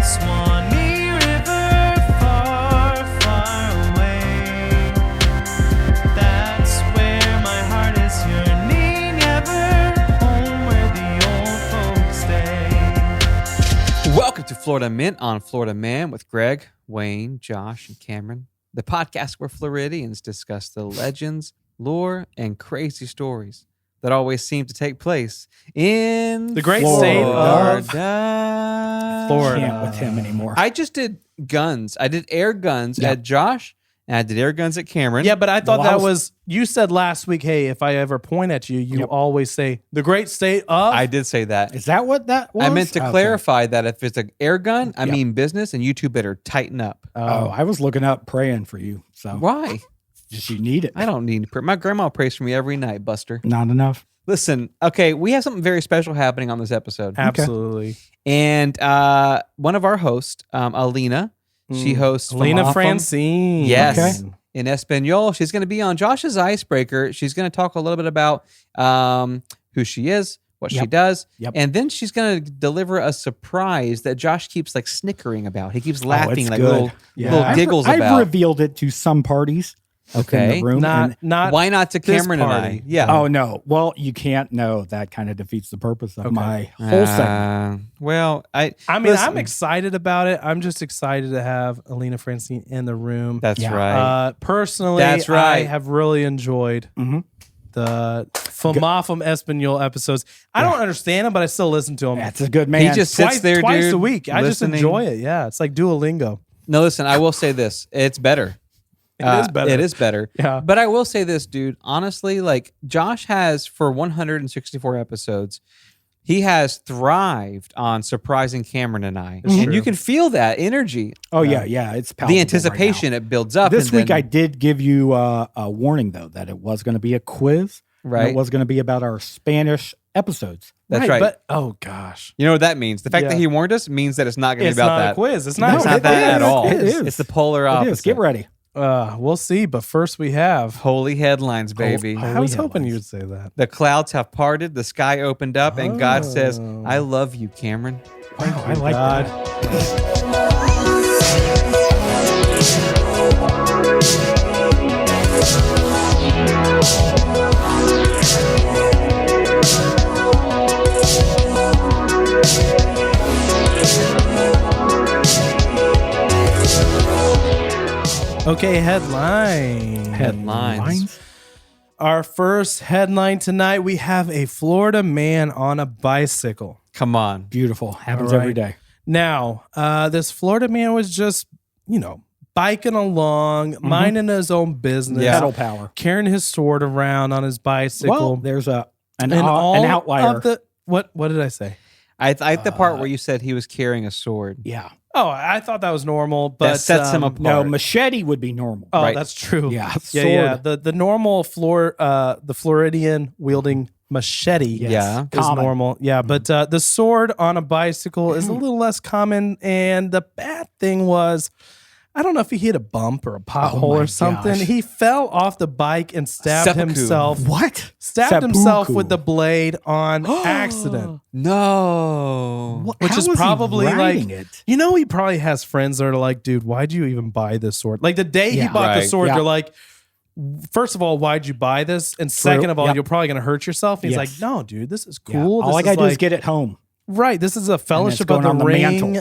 Swanee River, far, far away. That's where my heart is yearning ever, home where the old folks stay. Welcome to Florida Mint on Florida Man with Greg, Wayne, Josh, and Cameron, the podcast where Floridians discuss the legends, lore, and crazy stories that always seem to take place in the great Florida. state of Florida. Can't with him anymore. I just did guns. I did air guns at Josh, and I did air guns at Cameron. Yeah, but I thought that was, you said last week, hey, if I ever point at you, you always say, the great state of? I did say that. Is that what that was? I meant to clarify that if it's an air gun, I mean business, and you two better tighten up. Oh, I was looking up praying for you. So Why? Just you need it. I don't need to pray. My grandma prays for me every night, Buster. Not enough. Listen, okay, we have something very special happening on this episode. Absolutely. And one of our hosts, Alyna, she hosts Alyna FMOFM. Francine. Yes. In Espanol. She's going to be on Josh's Icebreaker. She's going to talk a little bit about who she is, what she does. And then she's going to deliver a surprise that Josh keeps like snickering about. He keeps laughing, like little giggles about. I've revealed it to some parties. Okay. In the room. Not why not to Cameron and I? Yeah. Oh, no. Well, you can't know. That kind of defeats the purpose of my whole segment. Well, I mean, I'm excited about it. I'm just excited to have Alyna Francine in the room. That's right. Personally, That's right. I have really enjoyed the FMOFM Espanol episodes. I don't understand them, but I still listen to them. That's a good man. He just sits there, twice dude, a week. I just enjoy it. Yeah, it's like Duolingo. No, listen, I will say this. It's better. It is better. It is better. Yeah. But I will say this, dude. Honestly, like Josh has for 164 episodes, he has thrived on surprising Cameron and I. And you can feel that energy. Oh, yeah. It's palpable the anticipation, it builds up. This week, I did give you a warning, though, that it was going to be a quiz. Right. And it was going to be about our Spanish episodes. That's right. But, oh, gosh. You know what that means? The fact that he warned us means that it's not going to be about that. It's not a quiz. It's not, that at all. It is. It's the polar opposite. Get ready. We'll see, but first we have holy headlines, baby. I was hoping you would say that. The clouds have parted, the sky opened up, and God says, I love you, Cameron. Wow, I like that. Okay, headlines. Our first headline tonight, we have a Florida man on a bicycle. Come on. Beautiful. Happens every day. Now, this Florida man was just, biking along, minding his own business. Pedal power. Carrying his sword around on his bicycle. Well, there's an outlier. What did I say? I like the part where you said he was carrying a sword. Yeah. Oh, I thought that was normal, but that sets him apart. No, machete would be normal. Oh, right. that's true. Yeah, yeah. The normal the Floridian wielding machete is common. normal. Yeah, but the sword on a bicycle is a little less common. And the bad thing was, I don't know if he hit a bump or a pothole or something. Gosh. He fell off the bike and stabbed himself. What? Stabbed himself with the blade on accident. No. Which How is was he probably riding like, it? he probably has friends that are like, dude, why'd you even buy this sword? Like the day he bought the sword, they're like, first of all, why'd you buy this? And second of all, you're probably going to hurt yourself. And he's like, no, dude, this is cool. All I got to do is get it home. Right. This is a Fellowship of the Ring,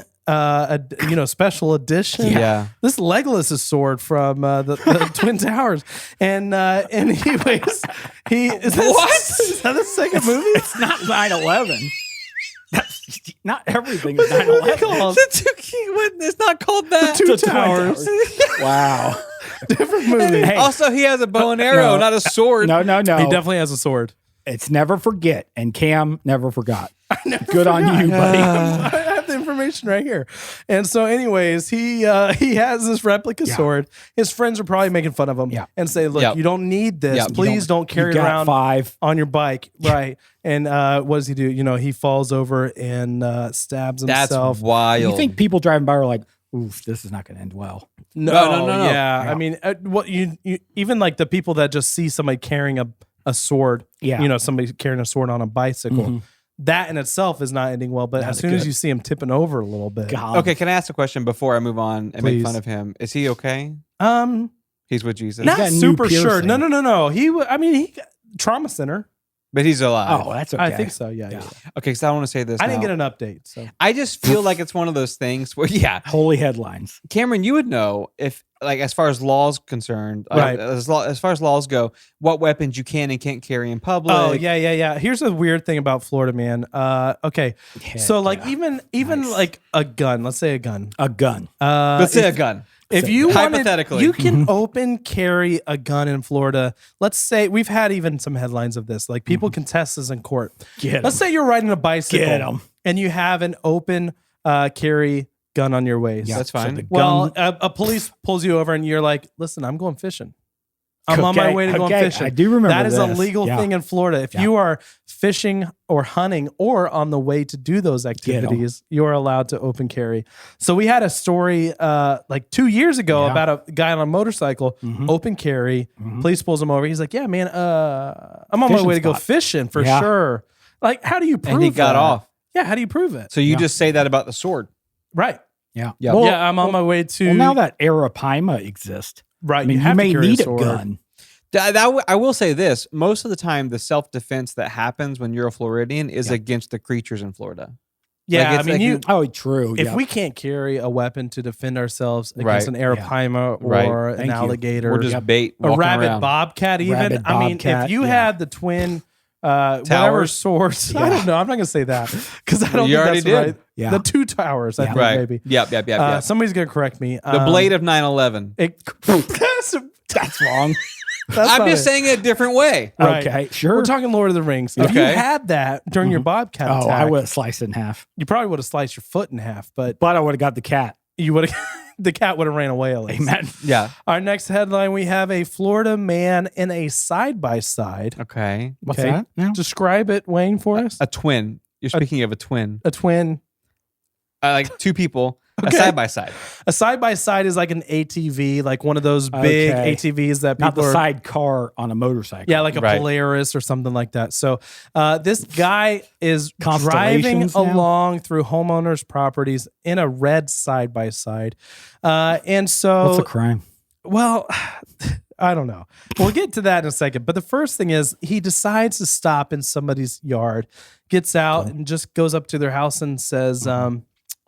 special edition. Yeah. This is Legolas' sword from the Twin Towers. And anyways, is that the second movie? It's not 9/11. That's not everything is 9/11. It's not called that. The Two Towers. Wow. Different movie. Hey, Also, he has a bow and arrow, not a sword. No. He definitely has a sword. It's never forget, and Cam never forgot. Good on you, buddy. I have the information right here. And so, anyways, he has this replica sword. His friends are probably making fun of him and say, "Look, you don't need this. Please don't carry it around 5 on your bike." Right? And what does he do? He falls over and stabs himself. That's wild. You think people driving by are like, "Oof, this is not going to end well." No. Yeah. I mean, what you even like the people that just see somebody carrying a sword. Yeah. Somebody carrying a sword on a bicycle. that in itself is not ending well. But as soon as you see him tipping over a little bit, Okay, can I ask a question before I move on and Please. make fun of him? Is he okay? He's with Jesus. not got new super sure. piercing. No. He got trauma center. But he's alive. Oh, that's okay. I think so. Yeah. Okay, so I want to say this. I didn't now. get an update. So I just feel like it's one of those things where, Holy headlines. Cameron, you would know if, like, as far as laws concerned, Right. as far as laws go, what weapons you can and can't carry in public. Oh yeah. Here's a weird thing about Florida, man. Okay, so like even like a gun. Let's say a gun. A gun. Let's say a gun. If you Hypothetically. wanted, you can open carry a gun in Florida. Let's say we've had even some headlines of this. Like people contest this in court. Let's say you're riding a bicycle Get 'em. and you have an open carry gun on your waist. That's fine. the Well, gun- a police pulls you over and you're like, listen, I'm going fishing. I'm on my Okay, way to going okay, fishing. I do remember that is a this. legal Yeah. thing in Florida. If you are fishing or hunting or on the way to do those activities, you are allowed to open carry. So we had a story like 2 years ago about a guy on a motorcycle, open carry. Police pulls him over. He's like, yeah, man, I'm on my Fishing way to go spot. fishing for Yeah. sure. Like, how do you prove And he got that? off. Yeah, how do you prove it? So you just say that about the sword. Right. Yeah. Yeah. Well, yeah, I'm on my way to. well, now that Arapaima exists, right, I mean, you have to may carry need a sword. gun. I will say this. Most of the time, the self-defense that happens when you're a Floridian is against the creatures in Florida. Yeah, Like, I it's mean, like you. Oh, true. If yeah. we can't carry a weapon to defend ourselves Right. against an arapaima Right. or Thank an you. alligator, Or just bait, a walking rabid around. bobcat, even. Rabid I mean, if bobcat, you yeah. had the twin, whatever Towers? swords, I Yeah. don't know. I'm not gonna say that because I don't You think already that's did. right. Yeah. The two towers, I think Right. maybe. Yep. Somebody's gonna correct me. The blade of 9/11. That's wrong. I'm just saying it a different way. Right. Okay, sure. We're talking Lord of the Rings. If you Okay. had that during your bobcat Oh, attack, I would have sliced it in half, you probably would have sliced your foot in half, but but I would have got the cat. you would have. The cat would have ran away. At least. Amen. Yeah. Our next headline: we have a Florida man in a side by side. Okay. What's Okay. that? Now? Describe it, Wayne, for us. A twin. You're speaking of a twin. A twin. Like two people, Okay. a side by side. A side by side is like an ATV, like one of those big Okay. ATVs that Not people the are. side car on a motorcycle. Yeah, like a Right. Polaris or something like that. So this guy is driving Constellations now? along through homeowners' properties in a red side by side, and so What's the crime? well, I don't know. We'll get to that in a second. But the first thing is he decides to stop in somebody's yard, gets out and just goes up to their house and says,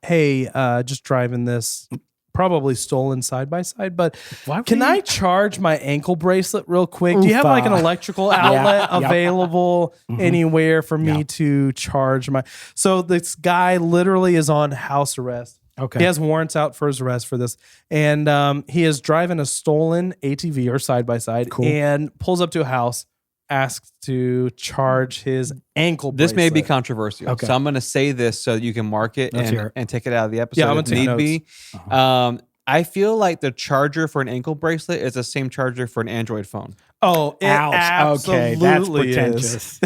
hey, just driving this probably stolen side by side, but can I charge my ankle bracelet real quick? Do you have like an electrical outlet Yeah. available anywhere for me to charge my? So this guy literally is on house arrest. Okay. He has warrants out for his arrest for this. And he is driving a stolen ATV or side by side and pulls up to a house, asks to charge his ankle This may be bracelet. controversial. Okay. So I'm going to say this so that you can mark it Let's hear it. and take it out of the episode Yeah, I'm if gonna take need be. I feel like the charger for an ankle bracelet is the same charger for an Android phone. Oh, it Ouch. Okay, that's absolutely is. pretentious.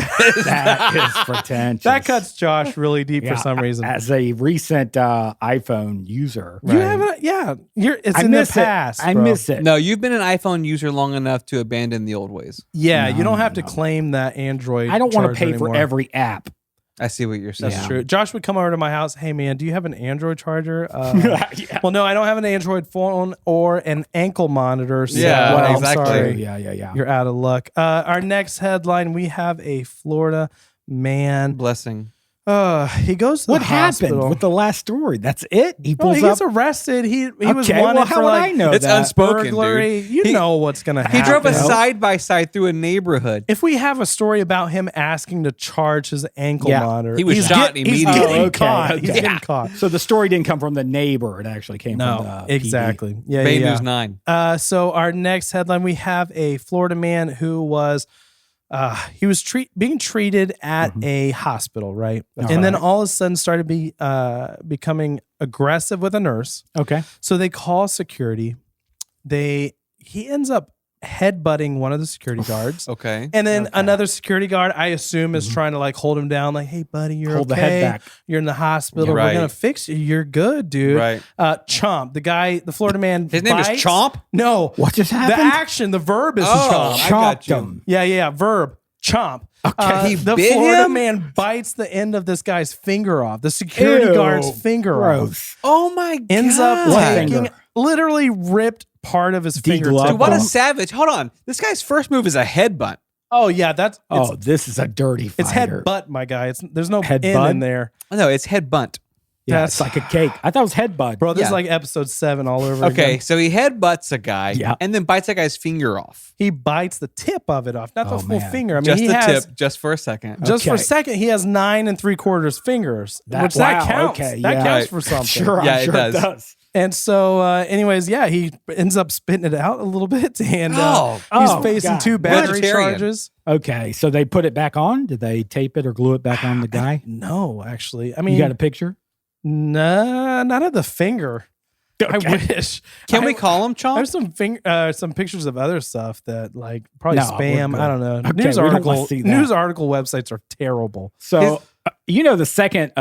That is pretentious. That cuts Josh really deep for some reason. As a recent iPhone user, You haven't, it's in the past. I bro. miss it. No, you've been an iPhone user long enough to abandon the old ways. Yeah, you don't have to claim that Android. I don't want to charger pay for anymore. every app. I see what you're saying. That's true. Josh would come over to my house. Hey, man, do you have an Android charger? Yeah. Well, no, I don't have an Android phone or an ankle monitor. So Yeah, well, exactly. Sorry. Yeah. You're out of luck. Our next headline, we have a Florida man. Blessing. He goes to the What hospital. happened with the last story? That's it. He Well, pulls he gets up. arrested. He was Okay, wanted well, how for would like I know It's that? unspoken, burglary. dude. You He- know what's going to happen. He drove a side by side through a neighborhood. If we have a story about him asking to charge his ankle Yeah. monitor, He was he's shot he's immediately. getting Oh, okay, caught. okay. He's getting Yeah. caught. So the story didn't come from the neighbor. It actually came from the No, PD. exactly. Yeah, Bay yeah. News 9. So our next headline, we have a Florida man who was being treated at a hospital, right? And then all of a sudden started becoming aggressive with a nurse. Okay. So they call security. He ends up headbutting one of the security guards. Okay. And then another security guard, I assume, is trying to like hold him down, like, hey, buddy, you're Hold okay. the head back. You're in the hospital. Right. We're going to fix you. You're good, dude. Right. Chomp, the Florida man. His name is bites. Chomp? No. What just The happened? action, the verb is Oh, chomp. I got Chopped you. him. Yeah, verb. chomp. He The bit Florida him? man bites the end of this guy's finger off. The security guard's finger off. Gross. Oh my god! Ends up What taking, finger? literally ripped part of his fingertip. Dude, what a off. savage! Hold on, this guy's first move is a headbutt. Oh yeah, that's Oh, this is a dirty fighter. it's headbutt, my guy. There's no Head N butt? in there, No, it's headbutt. Yeah, That's- it's like a cake. I thought it was headbutt. bro. This Yeah. is like episode 7 all over. Okay, again. so he headbutts a guy, Yeah. and then bites that guy's finger off. He bites the tip of it off, not the Oh, full man. finger. I mean, Just he the has tip, just for a second. just for a Okay. second. He has 9 3/4 fingers, which that wow, counts. okay, that yeah. counts Right. for something. Sure, Yeah, I'm it sure does. it does. And so, anyways, yeah, he ends up spitting it out a little bit, and he's Oh, facing God. 2 battery Vegetarian. charges. Okay, so they put it back on? Did they tape it or glue it back on the guy? No, actually, I mean, You got a picture? nah, not of the finger. I wish. Can we call him Chomp? There's some pictures of other stuff that like probably No, we're spam. good. I don't know. Okay, News we don't article wanna see that. news article websites are terrible. So, you know, the second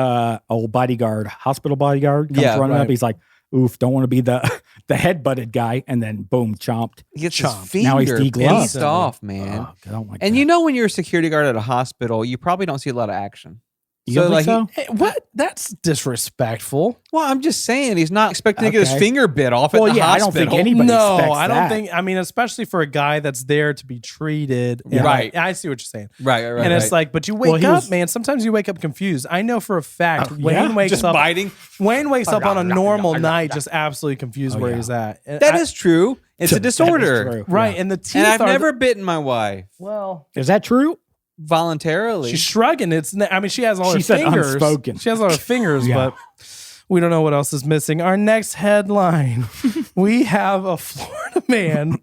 old bodyguard, hospital bodyguard, comes Yeah, running right. up. He's like, oof, don't want to be the head-butted guy. And then, boom, chomped. He gets Chomp. his finger Now he's degloved. pieced off, man. Oh, God, my And God. you know when you're a security guard at a hospital, you probably don't see a lot of action. You don't think so? Hey, what? That's disrespectful. Well, I'm just saying he's not expecting to get his Okay. finger bit off Well, at the yeah, I don't hospital. think anybody No, expects I don't that. think. I mean, especially for a guy that's there to be treated. And Right. I see what you're saying. Right, right, And it's right. like, but you Well, wake he up, was- man. Sometimes you wake up confused. I know for a fact. Oh, Wayne yeah? wakes just up. biting. Wayne wakes up on a normal night, just absolutely confused Oh, where yeah. he's at. And That I- is true. It's a That is disorder. true. right. Yeah. And the teeth And I've are never bitten my wife well. Is that true? voluntarily. She's shrugging. I mean, she has all her She said fingers. unspoken. She has all her fingers, Yeah. but we don't know what else is missing. Our next headline: we have a Florida man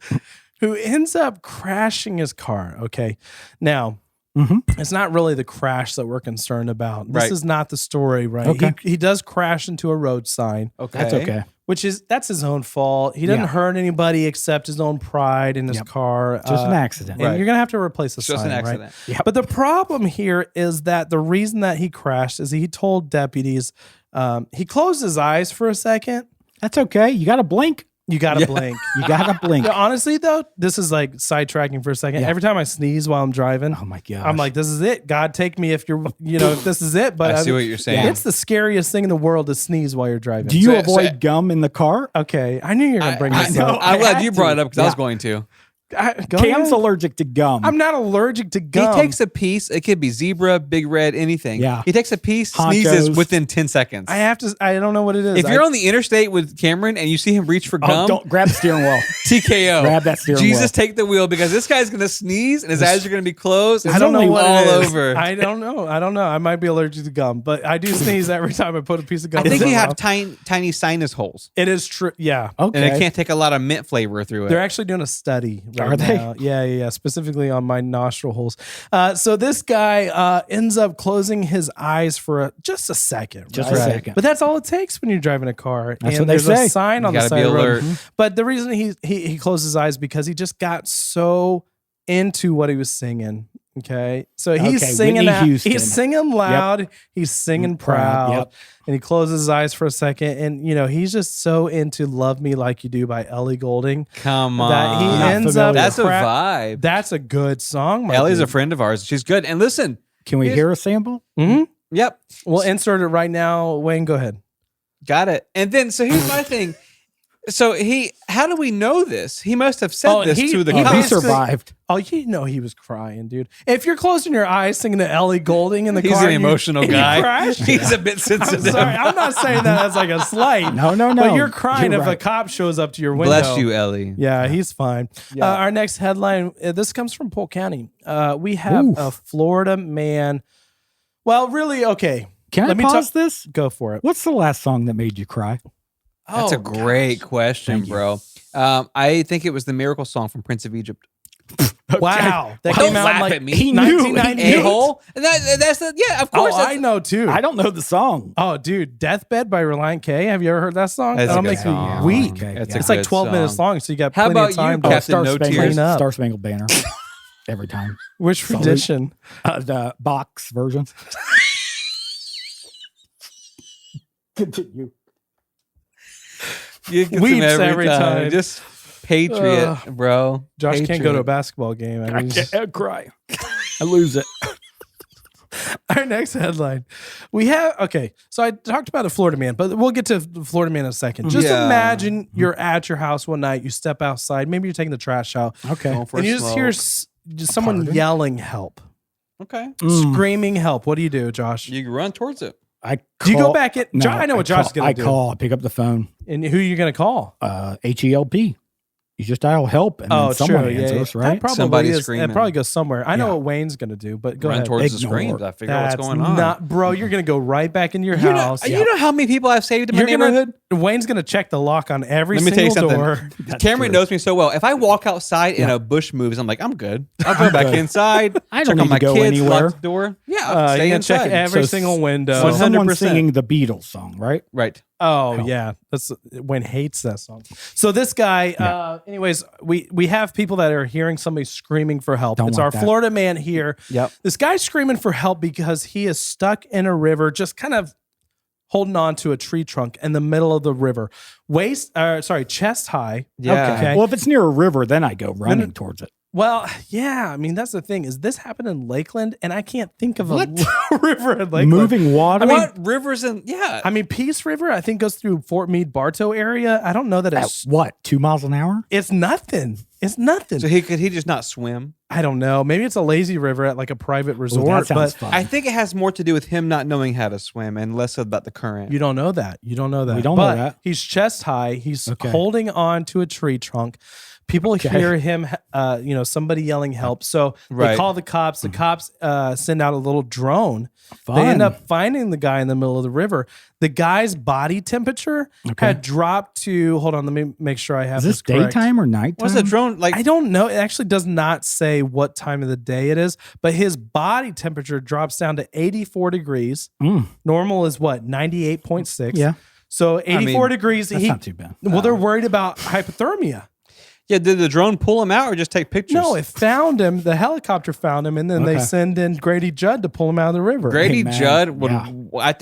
who ends up crashing his car. Okay, now. It's not really the crash that we're concerned about. This Right. is not the story, right? Okay. He does crash into a road sign, Okay. That's okay. that's his own fault. He doesn't Yeah. hurt anybody except his own pride in his Yep. car. Just an accident. And Right. you're gonna have to replace the It's just sign, an right? accident. Yep. But the problem here is that the reason that he crashed is he told deputies, he closed his eyes for a second. That's okay. You got to blink. You got to blink. You got to blink. Yeah, honestly, though, this is like sidetracking for a second. Yeah. Every time I sneeze while I'm driving, Oh my God. I'm like, this is it. God, take me if if this is it. But I see what you're saying. It's the scariest thing in the world to sneeze while you're driving. do you So- avoid gum in the car? Okay, I knew you were going to bring I this know. up. I'm glad had you brought it to. up because I was Yeah. going to. Go Cam's ahead. allergic to gum. I'm not allergic to gum. He takes a piece. It could be zebra, big red, anything. Yeah. He takes a piece, Honchos. sneezes within 10 seconds. I don't know what it is. If you're on the interstate with Cameron and you see him reach for Oh, gum, don't grab the steering wheel. TKO. Grab that steering Jesus, wheel. take the wheel because this guy's going to sneeze and his eyes are going to be closed. I don't know what all it is. over. I don't know. I might be allergic to gum, but I do sneeze every time I put a piece of gum. I think in you my have mouth. tiny sinus holes. It is true. Yeah. Okay. And it can't take a lot of mint flavor through it. They're actually doing a study right Are they? now. Yeah. Specifically on my nostril holes. So this guy ends up closing his eyes for just a second. Just right? a second. But that's all it takes when you're driving a car. That's and what they there's say. a sign on You the gotta side be of the road. alert. But the reason he closed his eyes because he just got so into what he was singing. Okay, so he's Okay, singing Whitney out. Houston. He's singing loud. He's singing proud. Yep. And he closes his eyes for a second, and he's just so into "Love Me Like You Do" by Ellie Goulding Come that he on. Not ends familiar. up. That's a vibe. That's a good song. my Ellie's a dude. friend of ours. She's good. And listen, Can we hear a sample? yep, We'll insert it right now. Wayne, go ahead. got it. And then, so here's my thing. So how do we know this? He must have said this to the he cops. He basically- survived. Oh, he was crying, dude. If you're closing your eyes singing to Ellie Goulding in the He's car, an and you- emotional and you guy. crash, He's a bit I'm sensitive. sorry. I'm not saying that as like a slight. No. But you're crying You're if right. a cop shows up to your window. Bless you, Ellie. Yeah, he's fine. Our next headline, this comes from Polk County. We have Oof. a Florida man. Well, really, okay. Can I Let me pause this? Go for it. What's the last song that made you cry? That's a great question, Thank you. bro. I think it was the Miracle Song from Prince of Egypt. Wow. That Don't came out laugh in like at me. He knew. 1998. A-hole. And that's the, yeah, of Oh, course. I know too. I don't know the song. Oh, dude, Deathbed by Reliant K. Have you ever heard that song? That's a That'll good make song. me weak. Okay, That's yeah. a It's like good 12 minutes song. long, so you got How plenty about of time you, to Captain Star No Spangled, Tears? up. Star Spangled Banner. Every time. Which Salute. tradition? The box version. Continue. You get Weeps them every time. Just patriot, bro. Josh can't go to a Patriot. basketball game. I I mean, can't cry. I lose it. Our next headline. So I talked about a Florida man, but we'll get to the Florida man in a second. Just imagine you're at your house one night, you step outside, maybe you're taking the trash out. Okay. And you just hear just someone yelling help. Okay. Screaming help. What do you do, Josh? You run towards it. Do you go back in? No, I know what Josh is going to do. I pick up the phone. And who are you going to call? HELP. You just dial help and then someone answers, right? That probably Somebody's screaming. That probably goes somewhere. I know what Wayne's going to do, but go Run ahead. towards the screams. I figure out what's going on. Bro, you're going to go right back in your house. You know how many people I've saved in my neighborhood? Wayne's going to check the lock on every Let me tell you single something. door. Cameron knows me so well. If I walk outside and a bush moves, I'm like, I'm good. I'll go back inside. I don't check on need my to go kids, anywhere. lock the door. Yeah, stay you inside. check every single window. So someone's 100%. singing the Beatles song, right? Right. Oh yeah, that's Wayne hates that song. So this guy, anyways, we have people that are hearing somebody screaming for help. It's our Florida man here. Yep. This guy's screaming for help because he is stuck in a river, just kind of holding on to a tree trunk in the middle of the river, chest high. Yeah. Okay. Well, if it's near a river, then I go running towards it. Well, yeah. I mean, that's the thing. Is this happened in Lakeland? And I can't think of a river in Lakeland. Moving water. What rivers and I mean, Peace River, I think goes through Fort Meade, Bartow area. I don't know that it's what, 2 miles an hour? It's nothing. It's nothing. So could he just not swim? I don't know. Maybe it's a lazy river at like a private resort. That sounds but fun. I think it has more to do with him not knowing how to swim and less about the current. You don't know that. We don't know that. He's chest high. He's holding on to a tree trunk. People hear him, somebody yelling help. So they call the cops. The cops send out a little drone. Fun. They end up finding the guy in the middle of the river. The guy's body temperature had dropped to, hold on, let me make sure I have Is this this correct. daytime or nighttime? What's the drone like? I don't know. It actually does not say what time of the day it is, but his body temperature drops down to 84 degrees. Normal is what? 98.6. Yeah. So 84 degrees. That's not too bad. Well, they're worried about hypothermia. Yeah, did the drone pull him out or just take pictures? No, it found him. The helicopter found him, and then they send in Grady Judd to pull him out of the river. Grady Judd would.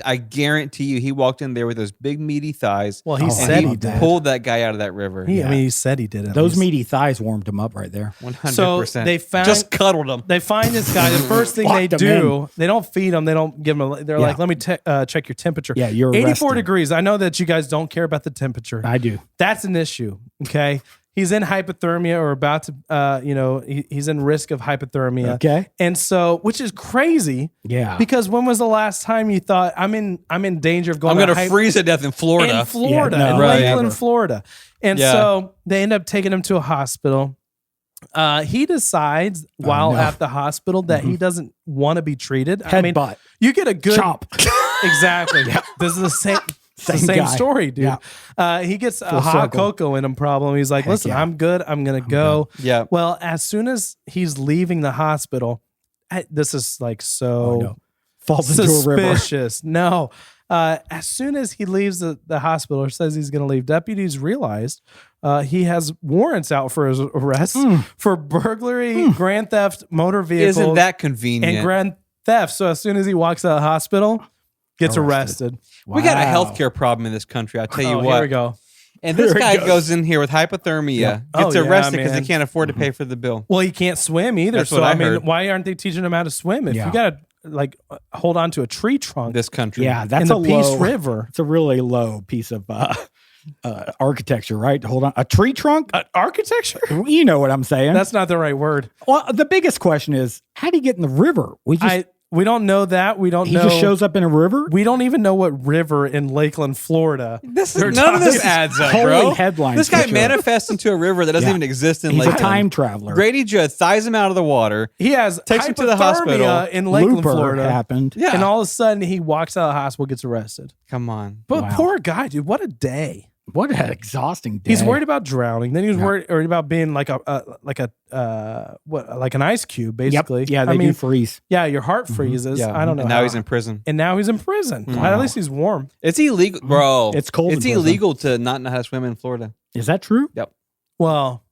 I guarantee you, he walked in there with those big meaty thighs. Well, he said he did. Pulled that guy out of that river. I mean, he said he did it. Those meaty thighs warmed him up right there. 100%. So they found, just cuddled him. They find this guy. The first thing they do, they don't feed him. They don't give him. They're like, let me check your temperature. Yeah, you're 84 arrested. degrees. I know that you guys don't care about the temperature. I do. That's an issue. Okay. He's in hypothermia or about to, he's in risk of hypothermia. Okay. And so, which is crazy. Yeah. Because when was the last time you thought I'm in danger of going? I'm going to freeze to death in Florida. In Florida, Yeah, no, in right. Lakeland, Florida. And so they end up taking him to a hospital. He decides while at the hospital that he doesn't want to be treated. Headbutt. You get a good Chop. Exactly. This is the same. Same guy. story, dude. Yeah. He gets a hot cocoa in him problem. He's like, listen, I'm good. I'm going to go. Good. Yeah. Well, as soon as he's leaving the hospital, this is like falls into a river. suspicious. No. As soon as he leaves the hospital or says he's going to leave, deputies realized he has warrants out for his arrest for burglary, grand theft, motor vehicles. Isn't that convenient? And grand theft. So as soon as he walks out of the hospital, gets arrested. We got a healthcare problem in this country. I tell you what. Here we go. And this guy goes in here with hypothermia, gets arrested because he man. can't afford to pay for the bill. Well, he can't swim either. That's So what I I mean, heard. why aren't they teaching him how to swim? If you got to hold on to a tree trunk This country. Yeah, that's in the a Peace low River. It's a really low piece of architecture, right? Hold on. A tree trunk? Architecture? You know what I'm saying. That's not the right word. Well, the biggest question is, how do you get in the river? We don't know that. We don't he know. just shows up in a river? We don't even know what river in Lakeland, Florida. None of this adds up, Holy bro. headlines. This guy for sure. manifests into a river that doesn't even exist in He's Lakeland. a time traveler. Grady Judd thighs him out of the water. He has Takes him to the hypothermia hospital. in Lakeland, Looper Florida. happened. Yeah. And all of a sudden, he walks out of the hospital, gets arrested. Come on. But poor guy, dude. What a day. What an exhausting day. He's worried about drowning. Then he was worried about being like an ice cube, basically. Yep. Yeah, they do freeze. Yeah, your heart freezes. Yeah. I don't know. And now how. he's in prison. And now he's in prison. At least he's warm. It's illegal, bro. It's cold It's in prison. illegal to not know how to swim in Florida. Is that true? Yep. Well,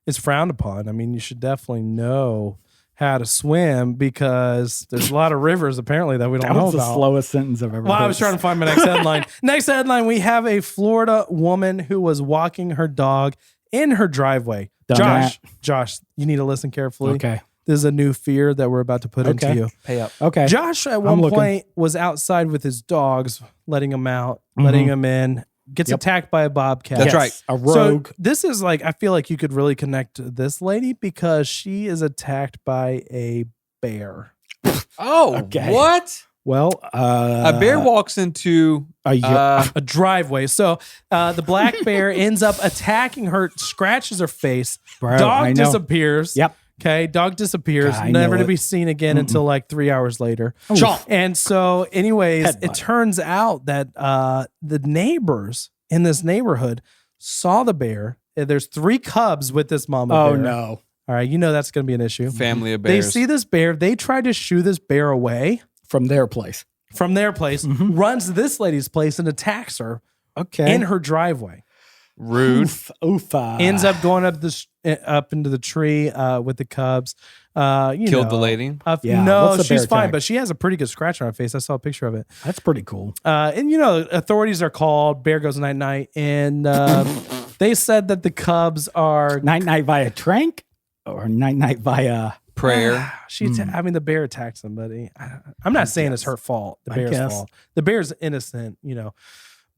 it's frowned upon. I mean, you should definitely know how to swim because there's a lot of rivers apparently that we don't That know was the about. slowest sentence I've ever Well, heard. I was trying to find my next headline. Next headline, we have a Florida woman who was walking her dog in her driveway. Done Josh, you need to listen carefully. Okay. This is a new fear that we're about to put into you. Pay up. Okay. Josh at one point was outside with his dogs, letting them out, letting them in. Gets attacked by a bobcat. That's right. A rogue. So this is like, I feel like you could really connect to this lady because she is attacked by a bear. Oh, what? Well, A bear walks into A driveway. So the black bear ends up attacking her, scratches her face. Bro, I Dog know. disappears. Yep. Okay, dog disappears, I never know to it. be seen again until like 3 hours later. Chomp. And so, anyways, Headbutt. it turns out that the neighbors in this neighborhood saw the bear. There's 3 cubs with this mama bear. Oh no. All right, you know that's going to be an issue. family of They bears. see this bear. They try to shoo this bear away From their place. from their place, runs to this lady's place and attacks her Okay. in her driveway. Rude. Oof. Ends up going up into the tree with the cubs. Killed the lady. Yeah, No, what's the bear she's fine, attack? but she has a pretty good scratch on her face. I saw a picture of it. That's pretty cool. And authorities are called. Bear goes night night, and they said that the cubs are. Night via trank or night via. Prayer. I mean, the bear attacked somebody. I'm not saying it's her fault. The I bear's guess. fault. The bear's innocent,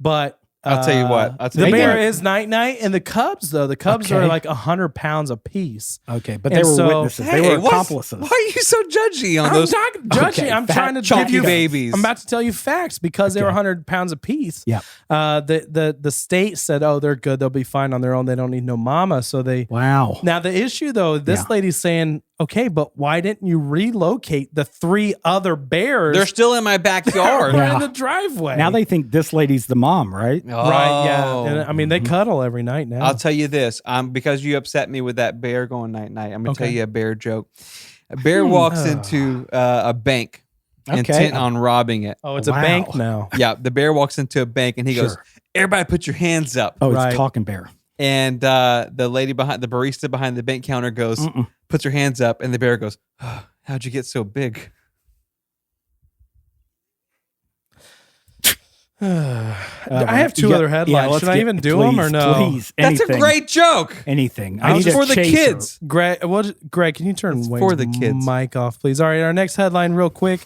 but. I'll tell you what. The bear is night night, and the cubs though. The cubs are like 100 pounds apiece. Okay, but And they were so- witnesses. They were accomplices. Why are you so judgy on I'm those? not judging. Okay, I'm fat, trying to chunky give you babies. I'm about to tell you facts because they were Okay. 100 pounds apiece. Yeah. The state said, "Oh, they're good. They'll be fine on their own. They don't need no mama." So they. Wow. Now the issue though, this lady's saying, "Okay, but why didn't you relocate the 3 other bears? They're still in my backyard. They're Yeah. in the driveway." Now they think this lady's the mom, right? right, yeah. Oh. And, I mean, they cuddle every night now. I'll tell you this. Because you upset me with that bear going night night. I'm gonna tell you a bear joke. A bear walks into a bank, intent on robbing it. oh, it's a Wow. bank now. Yeah, the bear walks into a bank and he goes, Sure. "Everybody, put your hands up." Oh, Right. it's talking bear. And the lady behind the barista behind the bank counter goes, puts her hands up, and the bear goes, "Oh, how'd you get so big?" I have 2 Yeah, other headlines. let's Should I get- even do them or please, no? Please, That's a anything. great joke. Anything. It's need a for the chaser. kids. Greg, Greg, can you turn It's Wayne's for the kids. mic off, please? All right, our next headline, real quick.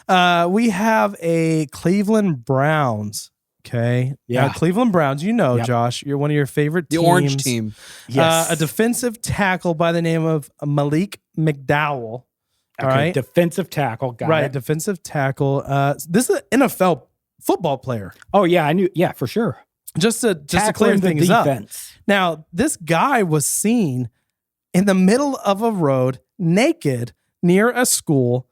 We have a Cleveland Browns. Okay, Yeah. Now, Cleveland Browns. Yep. Josh, you're one of your favorite The teams. orange team. Yes. A defensive tackle by the name of Malik McDowell. All Okay, right, defensive tackle. Got right, it. defensive tackle. This is an NFL football player. Oh yeah, I knew. Yeah, for sure. Just to clear Tackling the things up. defense. Now, this guy was seen in the middle of a road naked near a school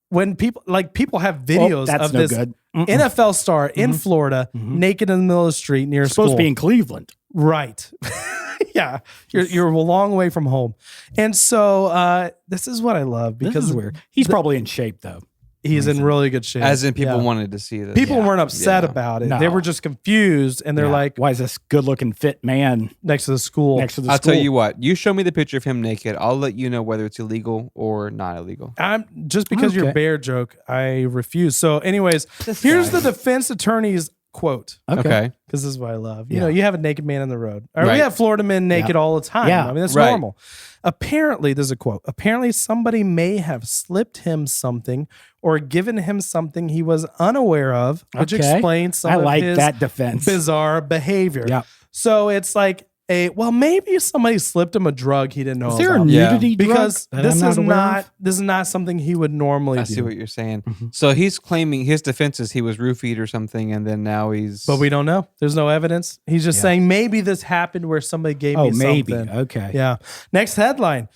when people have videos that's of no this good. NFL star in Florida naked in the middle of the street near a It's supposed school. to be in Cleveland. Right. Yeah. You're a long way from home. And so this is what I love This because is weird. He's probably in shape though. he's in really good shape. As in, people Yeah. wanted to see this. People weren't upset Yeah. about it. No. They were just confused and they're Yeah. like why is this good-looking fit man next to the school. next to the I'll school? tell you what. You show me the picture of him naked. I'll let you know whether it's illegal or not illegal. I'm just because your Okay. bear joke, I refuse. So, anyways, here's the defense attorney's quote. Okay. Because this is what I love. Yeah. You have a naked man on the road. Or Right. we have Florida men naked all the time. Yeah. I mean, that's Right. normal. Apparently, there's a quote. Apparently, somebody may have slipped him something or given him something he was unaware of, which Okay. explains some I of like his that defense. bizarre behavior. Yeah. So it's like maybe somebody slipped him a drug he didn't know Is there a about. Yeah. nudity drug Because that this I'm is aware not of? this is not something he would normally I do. see what you're saying. So he's claiming his defense is he was roofied or something, and then now he's. But we don't know. There's no evidence. He's just saying maybe this happened where somebody gave Oh, me maybe. something. Okay. Yeah. Next headline.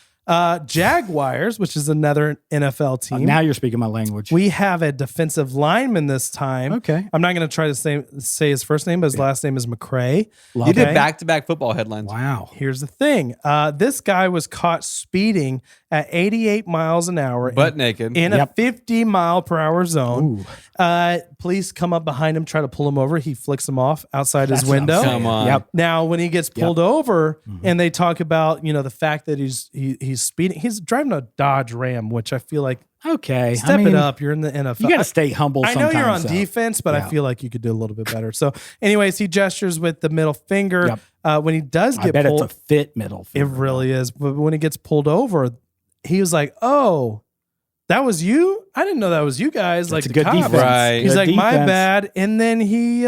Jaguars, which is another NFL team. Now you're speaking my language. We have a defensive lineman this time. Okay. I'm not going to try to say his first name, but his last name is McCray. Love You did Okay. back-to-back football headlines. Wow. Here's the thing. This guy was caught speeding at 88 miles an hour Butt naked. in a Yep. 50 mile per hour zone. Ooh. Police come up behind him, try to pull him over. He flicks him off outside his That's what I'm window. saying. Come on. Yep. Now, when he gets pulled over and they talk about, the fact that he's speeding, he's driving a Dodge Ram, which I feel like Okay. step it up. You're in the NFL. You got to stay humble I know you're on sometimes, though. defense, but I Yeah. feel like you could do a little bit better. So, anyways, he gestures with the middle finger. When he does I get bet pulled, it's a fit middle it finger. really is. But when he gets pulled over, he was like, "Oh, that was you? I didn't know that was you guys." That's like a the good cops. defense. Right. He's Good like, "My defense. bad." And then he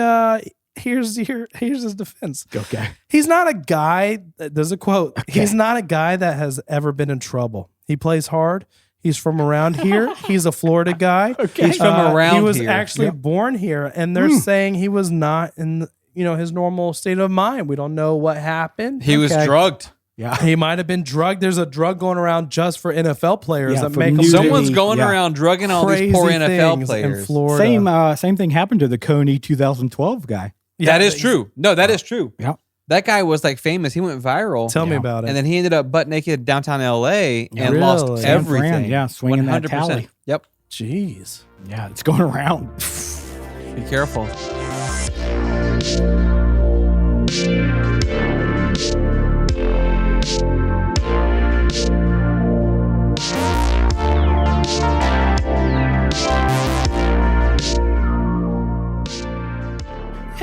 here's his defense. Okay. He's not a guy. There's a quote. Okay. He's not a guy that has ever been in trouble. He plays hard. He's from around here. He's a Florida guy. Okay. He's from around He was here. actually Yep. born here, and they're saying he was not in his normal state of mind. We don't know what happened. He was Okay. drugged. Yeah. He might have been drugged. There's a drug going around just for NFL players Yeah, that for make them nudity. do Someone's going Yeah. around drugging all crazy these poor NFL things players. in Florida. Same thing happened to the Coney 2012 guy. That is true. No, that is true. Yeah. That guy was like famous. He went viral. Tell me Yeah. about it. And then he ended up butt naked downtown LA and Really? lost San Fran, everything. yeah, swinging that tally. Yep. Jeez. Yeah, it's going around. Be careful.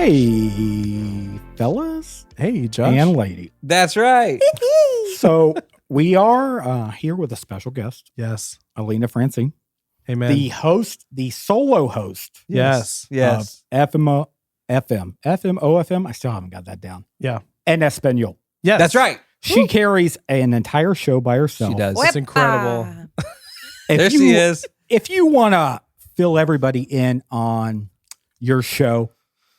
Hey, fellas Hey, Josh. and lady. That's right. So we are here with a special guest, Yes. Alyna Francine, Amen. the host, the solo host yes. Yes. of FMOFM. I still haven't got that down. Yeah. En Espanol. Yes. That's right. She carries an entire show by herself. She does. It's incredible. If There you- she is. If you want to fill everybody in on your show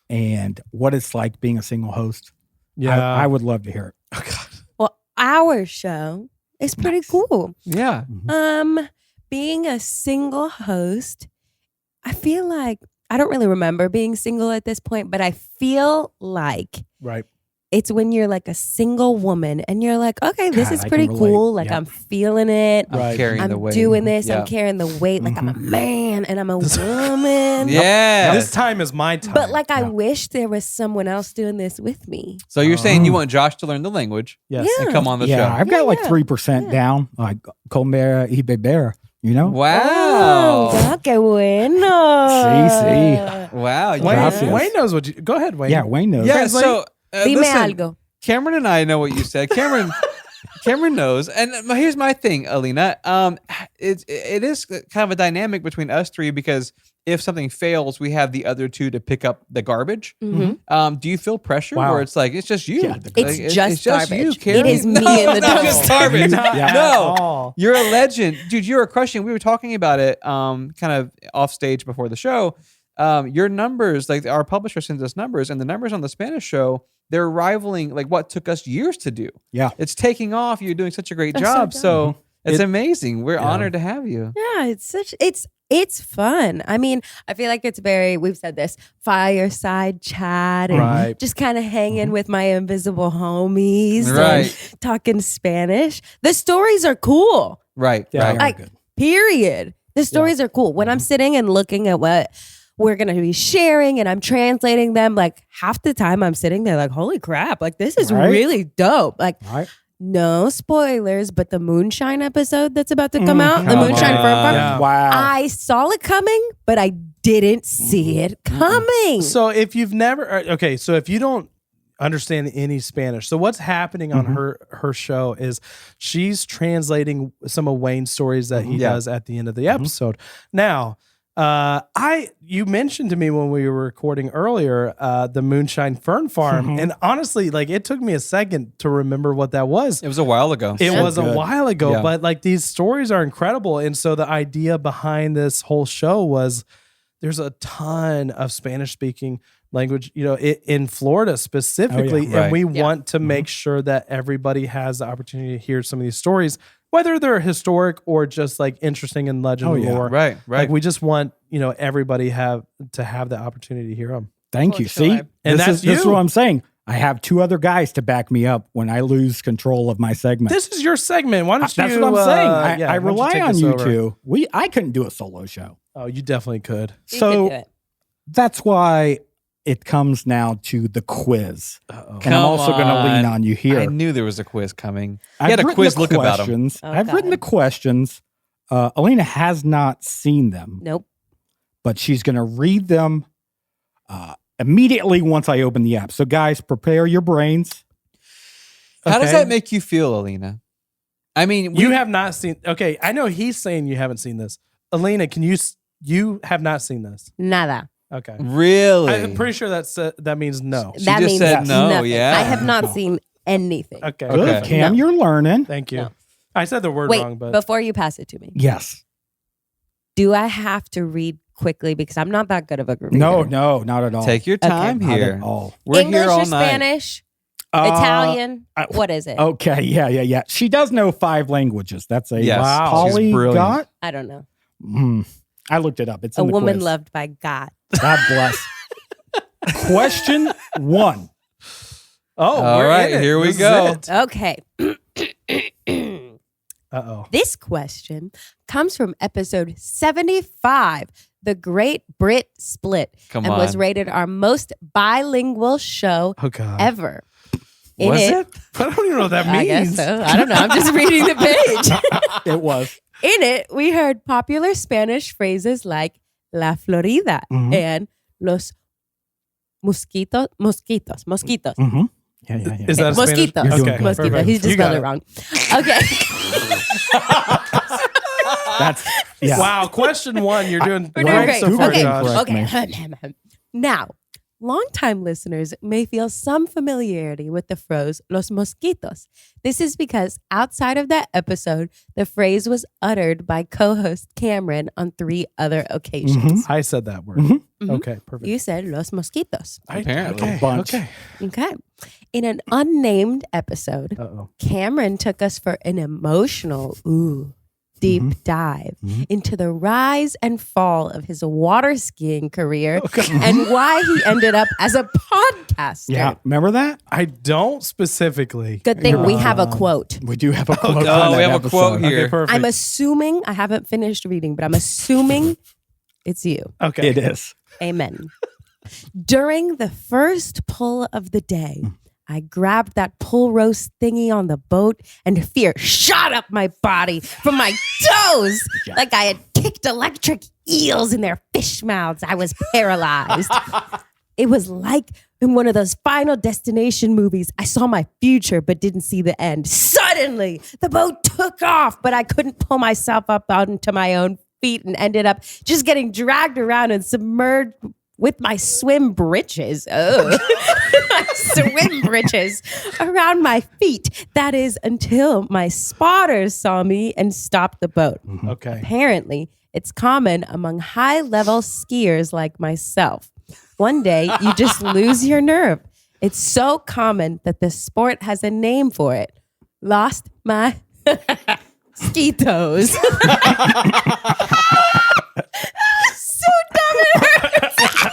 and what it's like being a single host, Yeah. I would love to hear it. Oh, God. Well, our show is pretty cool. Yeah. Being a single host, I feel like I don't really remember being single at this point, but I feel like Right. it's when you're like a single woman and you're like, okay, this God, is I pretty can relate. cool. Like Yeah. I'm feeling it. I'm Right. carrying the I'm weight. doing this. Yeah. I'm carrying the weight. Like I'm a man and I'm a woman. Yeah. This time is my time. But like I Yeah. wish there was someone else doing this with me. So you're saying you Oh. want Josh to learn the language yes. Yeah. and come on the Yeah, show? I've got like Yeah. 3% down, like Colmera y Beber, you know? Wow. Oh, qué bueno. Sí, Wow. Wayne, Gracias. Wayne knows what you. Go ahead, Wayne. Yeah, Wayne knows. Yeah. Translate. So Dime listen, algo. Cameron and I know what you said. Cameron knows. And here's my thing, Alyna. It is kind of a dynamic between us three because if something fails, we have the other two to pick up the garbage. Mhm. Do you feel pressure Wow. where it's like it's just you? Yeah, Like, It's just garbage. you, It Karen. is me No, in the not just dumpster. garbage. Not Yeah. at No, all. you're a legend, dude. You are crushing. We were talking about it, kind of off stage before the show. Your numbers, like our publisher sends us numbers, and the numbers on the Spanish show, they're rivaling like what took us years to do. Yeah. It's taking off. You're doing such a great That's so job. good. So it's It- amazing. We're Yeah. honored to have you. Yeah, it's fun. I mean, I feel like it's very, we've said this, fireside chat and Right. just kind of hanging with my invisible homies Right. and talking Spanish. The stories are cool. Right. Yeah. Right. Like, period. The stories are cool. When I'm sitting and looking at what we're going to be sharing and I'm translating them, like half the time I'm sitting there like, holy crap, like this is Right. really dope. Like, Right? no spoilers, but the Moonshine episode that's about to come out, the come Moonshine on. Fern Farm, Yeah. Wow. I saw it coming, but I didn't see it coming. So if you've never, okay, so if you don't understand any Spanish, so what's happening on her show is she's translating some of Wayne's stories that he Yeah. does at the end of the episode. Now, you mentioned to me when we were recording earlier, the Moonshine Fern Farm, and honestly, like it took me a second to remember what that was. It was a while ago. It was a good. while ago, Yeah. but like these stories are incredible. And so the idea behind this whole show was there's a ton of Spanish speaking language, in Florida specifically. Right. And we Yeah. want to make sure that everybody has the opportunity to hear some of these stories, whether they're historic or just like interesting and legend Oh, yeah. lore. Right. Right. Like we just want, everybody to have the opportunity to hear them. Thank For you. sure. See? And this that's is you. what I'm saying. I have two other guys to back me up when I lose control of my segment. This is your segment. Why don't you? That's what I'm saying. I why don't you rely take on this you over? two. I couldn't do a solo show. Oh, you definitely could. You So can do it. that's why it comes now to the quiz. Uh-oh. And I'm also going to Come lean on. on you here. I knew there was a quiz coming. I've He had a written quiz the look about him. questions. Oh, I've written God. the questions. Alyna has not seen them, Nope. but she's going to read them immediately once I open the app. So, guys, prepare your brains. How does Okay. that make you feel, Alyna? I mean, You have not seen. Okay, I know he's saying you haven't seen this. Alyna, can you have not seen this? Nada. Okay. really? I'm pretty sure that means no. She That just means said no, nothing. yeah. I have not seen anything. Okay. Okay. Good, Cam, No. you're learning. Thank you. No. I said the word Wait, wrong, but before you pass it to me, Yes. do I have to read quickly because I'm not that good of a reader? No, not at all. Take your time Not here. at all. We're English here all or night. Spanish, Uh, Italian. I- What is it? Okay, yeah. She does know 5 languages. That's a Yes, Wow. she's brilliant. polyglot. I don't know. I looked it up. It's A in the woman quiz. loved by God. God bless. Question 1. all right, here we go. Okay. Uh-oh. This question comes from episode 75, The Great Brit Split, Come and on. was rated our most bilingual show Oh God. ever. In Was it? I don't even know what that means. I guess so. I don't know. I'm just reading the page. It was. In it, we heard popular Spanish phrases like La Florida Mhm. and Los mosquitos. Mm-hmm. Yeah. Is that a Spanish? Mosquitos. You're doing Okay, good. Mosquito. perfect. He just You got spelled it it. wrong. Okay. That's yeah. Wow. Question 1. You're doing We're doing great great. so far, Okay. Josh. Correct Okay. Now, longtime listeners may feel some familiarity with the phrase los mosquitos. This is because outside of that episode, the phrase was uttered by co-host Cameron on 3 other occasions. I said that word. Mhm. Mhm. Okay. Perfect. You said los mosquitos. Apparently. Okay. Bunch. Okay. Okay. In an unnamed episode, Uh-oh. Cameron took us for an emotional, deep dive into the rise and fall of his water skiing career and why he ended up as a podcaster. Yeah. Remember that? I don't specifically. Good thing we have a quote. We do have a quote. Oh, on we that have a quote episode. here. Okay, perfect. I'm assuming, I haven't finished reading, but I'm assuming it's you. Okay. It is. Amen. During the first pull of the day, I grabbed that pull roast thingy on the boat and fear shot up my body from my toes like I had kicked electric eels in their fish mouths. I was paralyzed. It was like in one of those Final Destination movies. I saw my future but didn't see the end. Suddenly, the boat took off, but I couldn't pull myself up onto my own feet and ended up just getting dragged around and submerged with my swim breeches. Oh, my swim breeches around my feet. That is until my spotters saw me and stopped the boat. Okay. Apparently, it's common among high-level skiers like myself. One day, you just lose your nerve. It's so common that the sport has a name for it. Lost my ski toes. So dumb it hurts.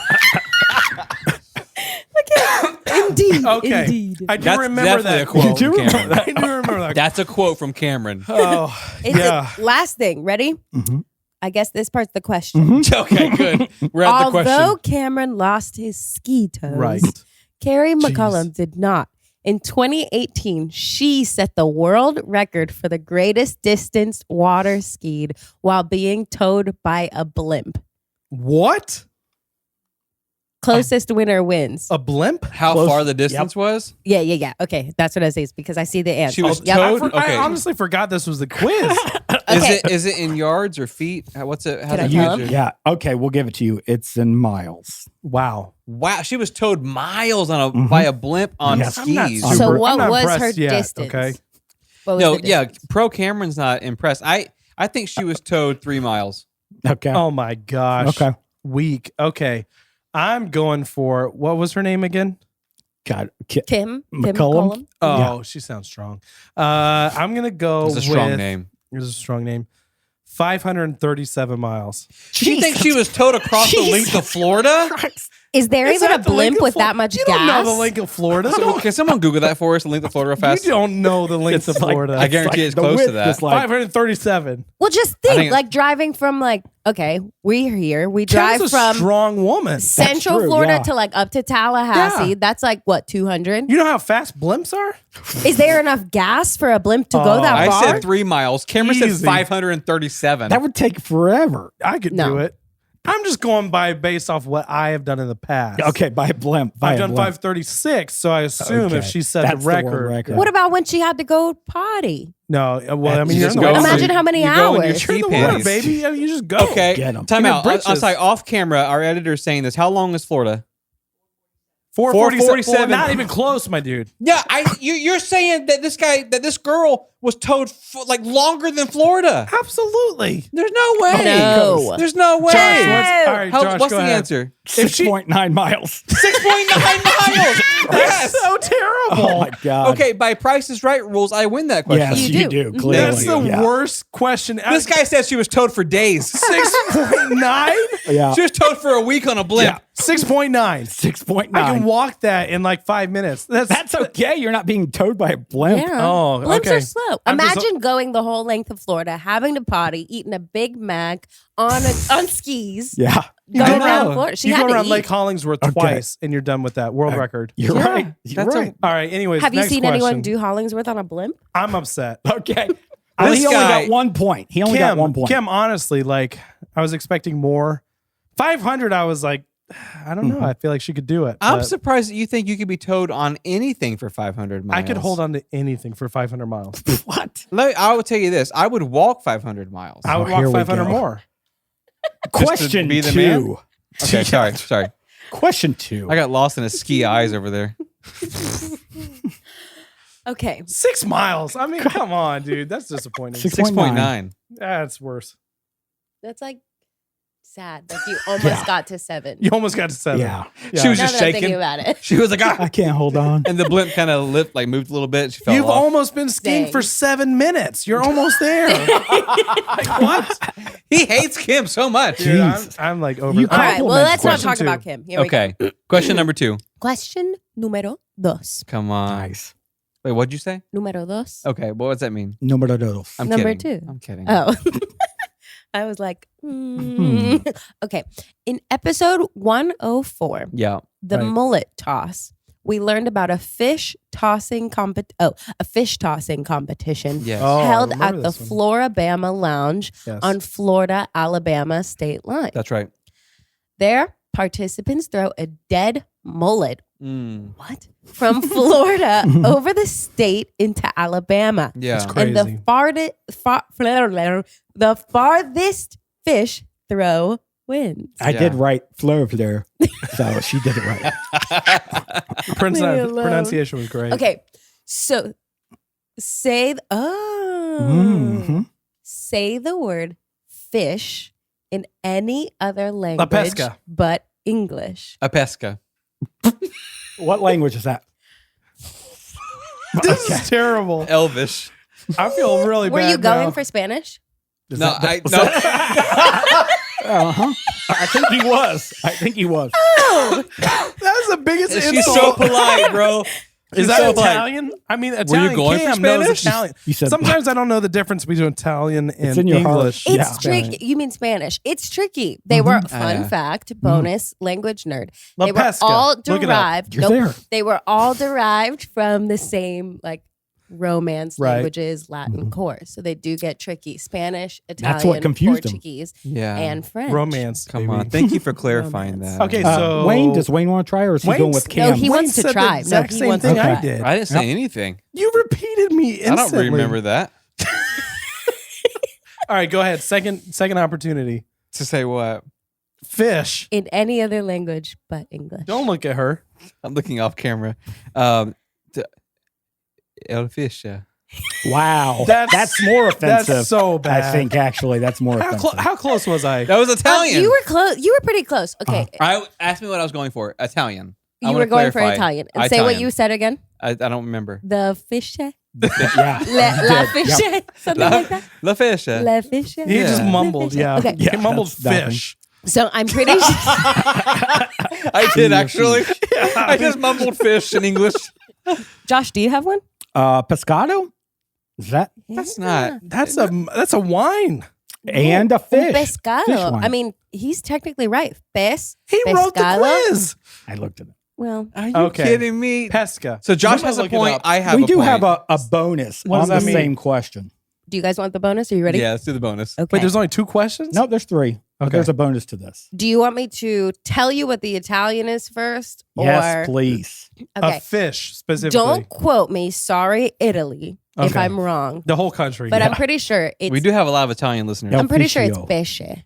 Okay. Indeed. Okay. Indeed. I do That's remember definitely that a quote quote. from Cameron. I do remember that. That's a quote from Cameron. Oh, It's yeah. the last thing. Ready? Mhm. I guess this part's the question. Okay, good. We're at the Although question. Cameron lost his ski toes, Right. Carrie McCullum did not. In 2018, she set the world record for the greatest distance water skied while being towed by a blimp. What? Closest winner wins. A blimp? How Close. far the distance was? Yeah. Okay, that's what I say. It's because I see the answer. She was Yep. towed? I Okay. honestly forgot this was the quiz. Okay. Is it in yards or feet? What's it? How's Can I it tell measured? Yeah. Okay, we'll give it to you. It's in miles. Wow. Wow, she was towed miles on by a blimp on Yes. I'm not skis. super- So I'm what not was her impressed yet, distance? okay? What was No, the yeah, distance? Pro Cameron's not impressed. I think she was towed 3 miles. Okay. Oh my gosh. Okay. Weak. Okay. I'm going for, what was her name again? God. Kim McCullum? Oh, she sounds strong. I'm going to go It's a strong with, name. It's a strong name. 537 miles. She thinks she was towed across the length of Florida? Is there Is even a that the length blimp of with Flor- that much You gas? don't know the length of Florida. So, can someone Google that for us? The length of Florida fast? You don't know the length of Florida. I guarantee it's the close to width that. is like 537. Well, just I think, think- like driving from okay, we're here. We drive Kim's a from strong woman. Central true, Florida yeah. to up to Tallahassee. Yeah. That's like what, 200? You know how fast blimps are? Is there enough gas for a blimp to go Oh, that I far? said 3 miles. Cameron said Easy. 537. that would take forever. I could No. do it. I'm just going based off what I have done in the past. Okay, by a blimp. I've done 5:36, so I assume if she set That's the record. world record. What about when she had to go potty? No, well, I mean, You you're just in the go- water. Imagine how many you go in your hours. You're in the ski water, panties. baby. I mean, you just go. Okay, Get 'em. time In out. your I'm britches. sorry, off camera, our editor is saying this. How long is Florida? 447. 447. Not even close, my dude. Yeah, you're saying that this girl was towed like longer than Florida. Absolutely. There's no way. No. There's no way. Josh, All right, How- Josh, what's go the ahead. answer? 6.9 miles. 6.9 miles. Yes. So terrible. Oh my God. Okay, by Price is Right rules, I win that question. Yes, You you do. do. Clearly. That's the worst question. This guy said she was towed for days. 6.9? Yeah. She was towed for a week on a blimp. 6.9. 6.9. I can walk that in like 5 minutes. That's okay. You're not being towed by a blimp. Yeah. Oh, Blimps okay. are slow. I'm just- Imagine going the whole length of Florida, having to potty, eating a Big Mac on skis, Yeah. going I know. around Florida. She you had go to around eat. Lake Hollingsworth twice and you're done with that world record. You're Yeah. right. You're That's a- right. All right, anyways, Have you next seen question. anyone do Hollingsworth on a blimp? I'm upset. Okay. This He only guy- got 1 point. He only got 1 point. Kim, honestly, like I was expecting more. 500, I was like, I don't know. I feel like she could do it. I'm but surprised that you think you could be towed on anything for 500 miles. I could hold on to anything for 500 miles. What? I will tell you this. I would walk 500 miles. I would here walk we 500 go. more. Question be the 2. man? Okay, sorry. Question 2. I got lost in his ski eyes over there. Okay. 6 miles. I mean, come on, dude. That's disappointing. 6.9. That's worse. That's like sad that you almost got to 7. You almost got to 7. Yeah. She was Now just that I'm thinking shaking. about it. She was like, I can't hold on. and the blimp kind of moved a little bit. She fell You've off. almost been skiing Dang. for 7 minutes. You're almost there. Like, what? He hates Kim so much. Dude, Jesus. I'm like over You that. All right. Well, Compliment let's not question talk 2. about Kim. Here we go. Okay. Question number 2. Question número 2. Come on. Nice. Wait, what'd you say? Número 2. Okay. What does that mean? Número 2. I'm Number kidding. 2. I'm kidding. Oh. I was like, Okay. In episode 104, Yeah. the Right. Mullet Toss, we learned about a fish tossing competition Yes. Oh, I held remember at the this one. Florabama Lounge Yes. on Florida-Alabama state line. That's right. There, participants throw a dead mullet What? from Florida over the state into Alabama. Yeah. That's crazy. And the farthest fish throw wins. I did write Fleur there. So she did it right. Leave me alone. Pronunciation was great. Okay, so say Mhm. say the word fish in any other language pesca. but English. A pesca. What language is that? This is terrible. Elvish. I feel really Were bad you going now. for Spanish? Is No, that- no. Uh-huh. I think he was. That's the biggest She's insult. so polite, bro. Is She's that so polite. Italian? I mean, Italian. going for Cam knows Spanish? Italian. You said- Sometimes I don't know the difference between Italian and in your heart. English. Yeah. It's tricky. You mean Spanish. It's tricky. They were, fun Yeah. fact, bonus, language nerd. La They pesca. were all Look it up. derived. You're there. They were all derived from the same, like, Romance Right. languages, Latin course. So they do get tricky. Spanish, Italian, That's what confused 'em. Portuguese, Yeah. and French. Romance. Come baby. on. Thank you for clarifying Romance. that. Okay, Uh, so Wayne, does Wayne want to try or is he going with No, Cam? he wants to said try. the No, exact he same wants thing to I try. did. I didn't say anything. You repeated me instantly. I don't remember that. All right, go ahead. Second opportunity. To say what? Fish. In any other language but English. Don't look at her. I'm looking off camera. Elfish. Wow. That's- That's more offensive. That's so bad. I think, actually, that's more offensive. How close was I? That was Italian. You were close. You were pretty close. Okay. Asked me what I was going for. Italian. I You wanna were going for clarify. Italian. And say what Italian. you said again. I don't remember. The fish. yeah. La fish. Something like that. La fish. La fish. He just Yeah. mumbled. Yeah. Okay. He mumbled that's nothing. fish. So I'm pretty sure. I did actually. I just mumbled fish in English. Josh, do you have one? Pescado? Is that? That's not. That's a wine. And a fish. Pescado. Fish wine. I mean, he's technically right. Pes. He wrote the pescado. quiz. I looked at it. Well, Are you Okay. kidding me? Pesca. So Josh Somebody has a look it point. up. I have We a do point. have a bonus What does on the that mean? same question. do you guys want the bonus? Are you ready? Yeah, let's do the bonus. Okay. Wait, there's only 2 questions? No, there's 3. Okay. There's a bonus to this. Do you want me to tell you what the Italian is first? Yes, please. Okay. A fish specifically. Don't quote me. Sorry, Italy, if Okay. I'm wrong. The whole country. But yeah. I'm pretty sure it's. We do have a lot of Italian listeners. Yeah. I'm pretty sure it's Officio. pesce.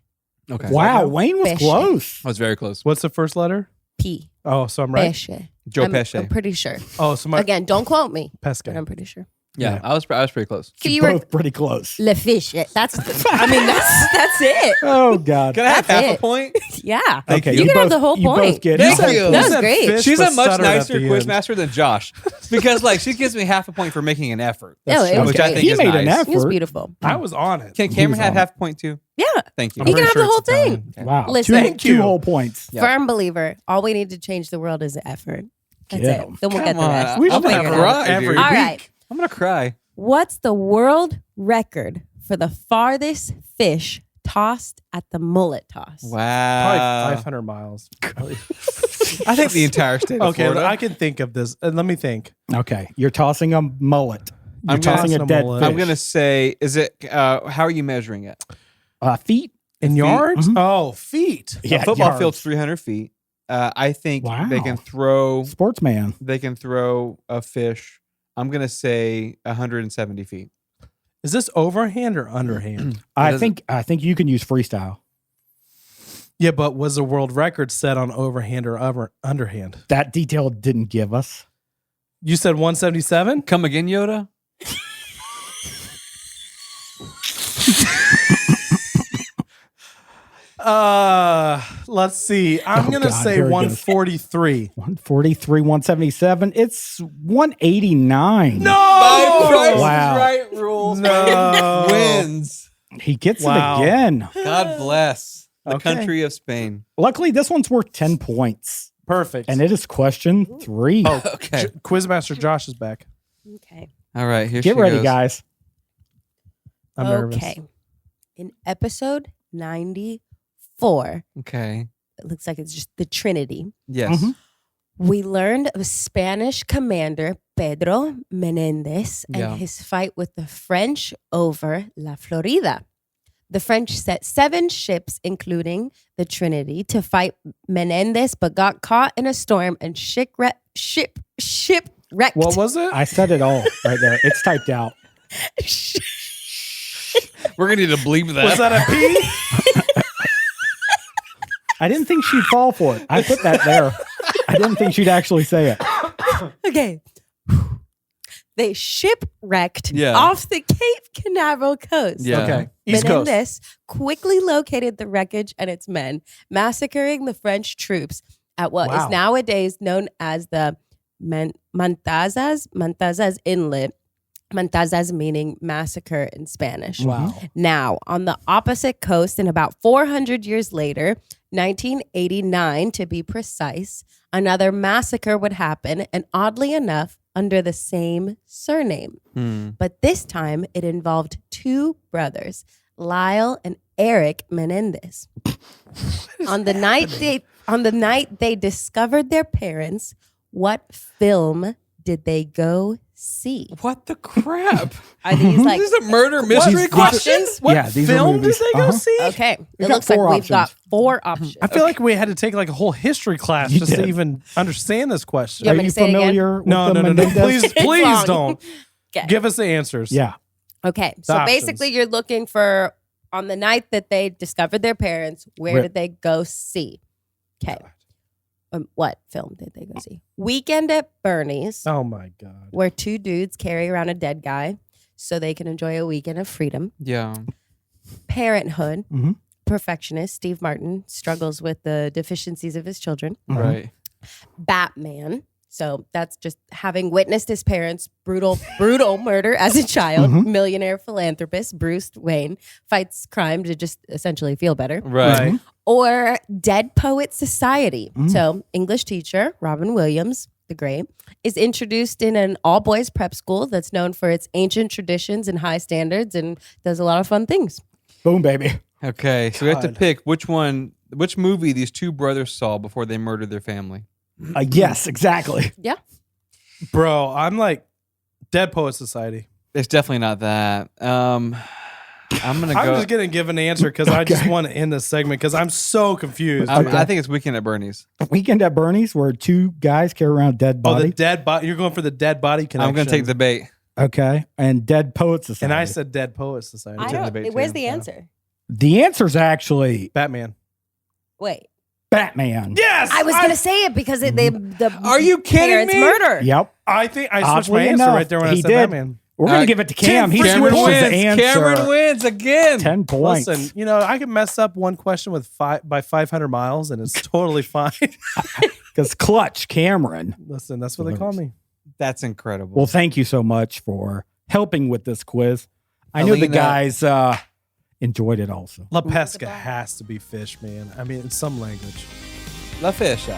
Okay. Wow, Wayne was Fish. close. I was very close. What's the first letter? P. Oh, so I'm right. Pesce. Joe I'm Pesce. pretty sure. Oh, so my Again, don't quote me, pesca. but I'm pretty sure. Yeah, I was pretty close. So you were Both pretty close. le fish. That's. I mean, that's it. Oh, God. Can I have That's half it. a point? Yeah. Thank You can have the whole you point. both get Thank half you. a That was said great. fish, She's but a much stuttered at nicer the quiz end. master than Josh because, like, she gives me half a point for making an effort. No, it was which I great. think He is made nice. an effort. It was beautiful. I was on it. Can He Cameron was have on half a point too? Yeah. Thank you. I'm You can pretty have sure the whole it's Italian. thing. Wow. Listen. Thank you. Two whole points. Yeah. Firm believer. All we need to change the world is effort. That's Get it. 'em. Then we'll get Come the on. rest. We I'll should figure have it a out. right, every dude. week. All right. I'm gonna cry. What's the world record for the farthest fish tossed at the Mullet Toss? Probably Wow. 500 miles. I think the entire state of Okay, Florida. I can think of this. Let me think. Okay. You're tossing a mullet. You're I'm gonna- tossing a Tossing a dead mullet. fish. I'm gonna say, is it? How are you measuring it? Feet. In Feet. yards? Mhm. Oh, feet. Yeah, A football yards. field's 300 feet. I think Wow. they can throw. Sportsman. They can throw a fish. I'm gonna say 170 feet. Is this overhand or underhand? I does think you can use freestyle. Yeah, but was the world record set on overhand or underhand? That detail didn't give us. You said 177? Come again, Yoda. Let's see. I'm Oh, gonna God, say here we go. 143. 143, 177. It's 189. No! Wow. Right rules. No. Wins. He gets Wow. it again. God bless the Okay. country of Spain. Luckily, this one's worth 10 points. Perfect. And it is question 3. Oh, Okay. Quizmaster Josh is back. Okay. All right. Here Get she ready, goes. guys. I'm nervous. Okay. In episode 94, Okay. it looks like it's just the Trinity. Yes. Mhm. We learned of Spanish commander Pedro Menendez and Yeah. his fight with the French over La Florida. The French set 7 ships, including the Trinity, to fight Menendez, but got caught in a storm and shipwrecked. What was it? I said it all right there. It's typed out. We're gonna need to bleep that. Was that a P? I didn't think she'd fall for it. I put that there. I didn't think she'd actually say it. Okay. They shipwrecked Yeah. off the Cape Canaveral coast. Yeah. Okay. East Coast. Menendez quickly located the wreckage and its men, massacring the French troops at what is Wow. nowadays known as the Matanzas Inlet. Matanzas meaning massacre in Spanish. Wow. Now, on the opposite coast, and about 400 years later, 1989 to be precise, another massacre would happen, and oddly enough, under the same surname. But this time, it involved 2 brothers, Lyle and Eric Menendez. On the night they discovered their parents, what film did they go see? What the crap? Are these like This is a murder mystery question? What Yeah, these are film did movies. they go Uh-huh. see? okay? It got looks like 4 we've got options. 4 options. I feel like we had to take like a whole history class You just to did. even understand this question. You Are want me you to say it again? familiar with No, the no, no, no. Menendez? Please, It's please long. don't. Okay. Give us the answers. Yeah. Okay, so options. basically, you're looking for on the night that they discovered their parents. Where Rip. did they go see? Okay, what film did they go see? Weekend at Bernie's, Oh my God. where 2 dudes carry around a dead guy so they can enjoy a weekend of freedom. Yeah. Parenthood, Mhm. Perfectionist Steve Martin struggles with the deficiencies of his children. Mhm. Right. Batman. So that's just having witnessed his parents' brutal murder as a child. Mhm. Millionaire philanthropist Bruce Wayne fights crime to just essentially feel better. Right. Right. Or Dead Poet Society. Mm. So English teacher Robin Williams, the great, is introduced in an all-boys prep school that's known for its ancient traditions and high standards and does a lot of fun things. Boom, baby. Okay. So we have to God. pick which movie these 2 brothers saw before they murdered their family. Yes, exactly. Yeah. Bro, I'm like Dead Poet Society. It's definitely not that. I'm gonna I'm go. just gonna give an answer because I just want to end this segment because I'm so confused. I think it's Weekend at Bernie's. Weekend at Bernie's, where two guys carry around a dead Oh, body. the dead body. You're going for the dead body connection. I'm gonna take the bait. Okay, and Dead Poets Society. And I said Dead Poets Society. I in the don't. debate Where's too. the answer? the answer's actually Batman. Wait, Batman. Yes, I was gonna say it because the Are you kidding parents me? murder. Yep. I think I switched Oddly my answer enough, right there when I he said did. Batman. We're gonna give it to Cam. He Cameron switched his wins. answer. Cameron wins again. 10 points. Listen, you know, I can mess up one question with by 500 miles and it's totally fine. Because Clutch Cameron. Listen, that's what they call me. That's incredible. Well, thank you so much for helping with this quiz. I know the Alyna- guys enjoyed it also. La pesca has to be fish, man. I mean, in some language. La fish.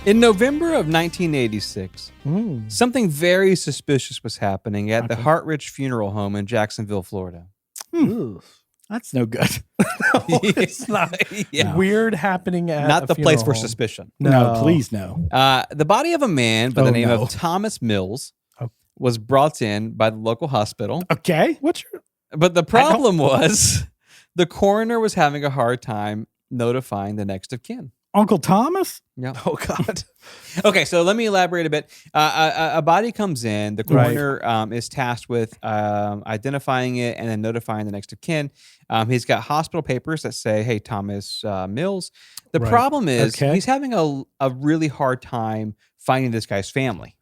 In November of 1986, something very suspicious was happening at the Hartridge Funeral Home in Jacksonville, Florida. That's no good. It's not Yeah. weird happening at Not a the place funeral for home. suspicion. No, please no. The body of a man by the Oh, name no. of Thomas Mills Oh. was brought in by the local hospital. Okay. What's your But the problem was the coroner was having a hard time notifying the next of kin. Uncle Thomas? Yeah. Oh God. Okay, so let me elaborate a bit. A body comes in. The Right. coroner is tasked with identifying it and then notifying the next of kin. He's got hospital papers that say, "Hey, Thomas Mills." The Right. problem is Okay. he's having a really hard time finding this guy's family.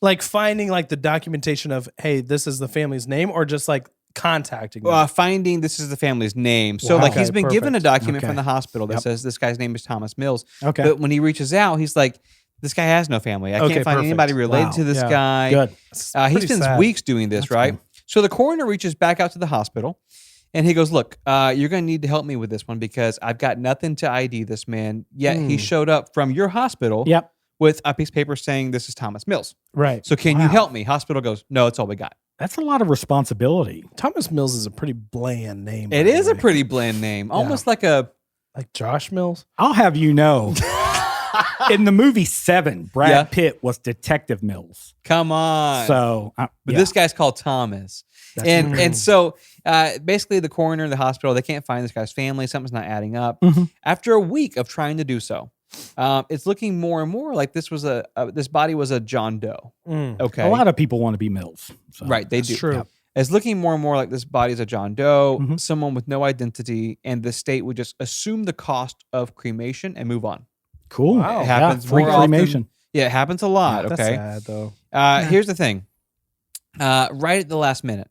Like finding like the documentation of, hey, this is the family's name, or just like contacting them. Finding this is the family's name. So Wow. like Okay, he's been given a perfect. document Okay. from the hospital that Yep. says this guy's name is Thomas Mills. Okay. But when he reaches out, he's like, this guy has no family. I Okay, can't find perfect. anybody related Wow. to this Yeah. guy. Good. It's He pretty spends sad. weeks doing this, That's right? cool. So the coroner reaches back out to the hospital and he goes, look, you're going to need to help me with this one because I've got nothing to ID this man. Yet he showed up from your hospital Yep. with a piece of paper saying this is Thomas Mills. Right. So can you Wow. help me? Hospital goes, no, it's all we got. That's a lot of responsibility. Thomas Mills is a pretty bland name. It by the is a way. pretty bland name. Almost like a... like Josh Mills. I'll have you know, in the movie Seven, Brad Yeah. Pitt was Detective Mills. Come on. So, But yeah. this guy's called Thomas. And so basically the coroner and the hospital, they can't find this guy's family. Something's not adding up. Mhm. After a week of trying to do so, it's looking more and more like this was this body was a John Doe. Okay. a lot of people want to be Mills. So. Right, they That's do. true. Yep. It's looking more and more like this body is a John Doe, Mhm. someone with no identity, and the state would just assume the cost of cremation and move on. Cool. Wow. It happens free more often. cremation. Yeah, it happens a lot. That's Okay. sad though. Here's the thing. Right at the last minute,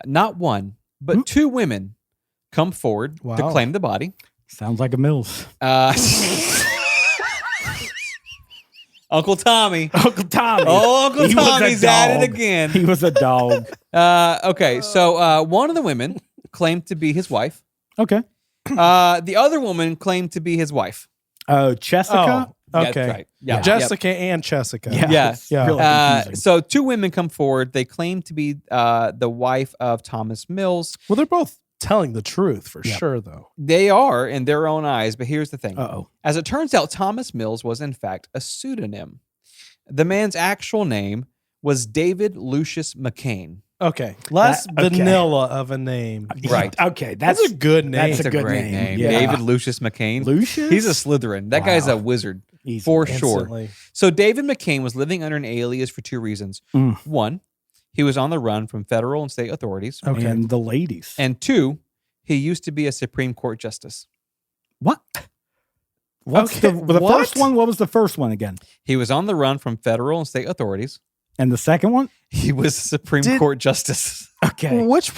not one, but two women come forward to Wow. claim the body. Sounds like a Mills. Uncle Tommy. Uncle Tommy. Oh, Uncle He was a Tommy's at it dog. again. He was a dog. Okay, so one of the women claimed to be his wife. Okay. The other woman claimed to be his wife. Oh, Jessica. Oh, Yeah, okay. that's right. Yeah, Yeah. Jessica and Jessica. Yeah. it's Yeah. really confusing. So two women come forward. They claim to be the wife of Thomas Mills. Well, they're both telling the truth for Yep. sure, though. They are in their own eyes, but here's the thing. Uh-oh. As it turns out, Thomas Mills was in fact a pseudonym. The man's actual name was David Lucius McCain. Okay, less okay. vanilla of a name. Right. Okay. That's a good name. that's It's a good great name. name. Yeah. David Lucius McCain. Lucius? He's a Slytherin. That guy's a Wow. wizard Easy. for sure. Instantly. So David McCain was living under an alias for two reasons. Mm. One, he was on the run from federal and state authorities. Okay. And the ladies. And two, he used to be a Supreme Court justice. What? What's Okay, the what? first one? What was the first one again? He was on the run from federal and state authorities. And the second one? He was a Supreme Did- Court justice. Okay. Which?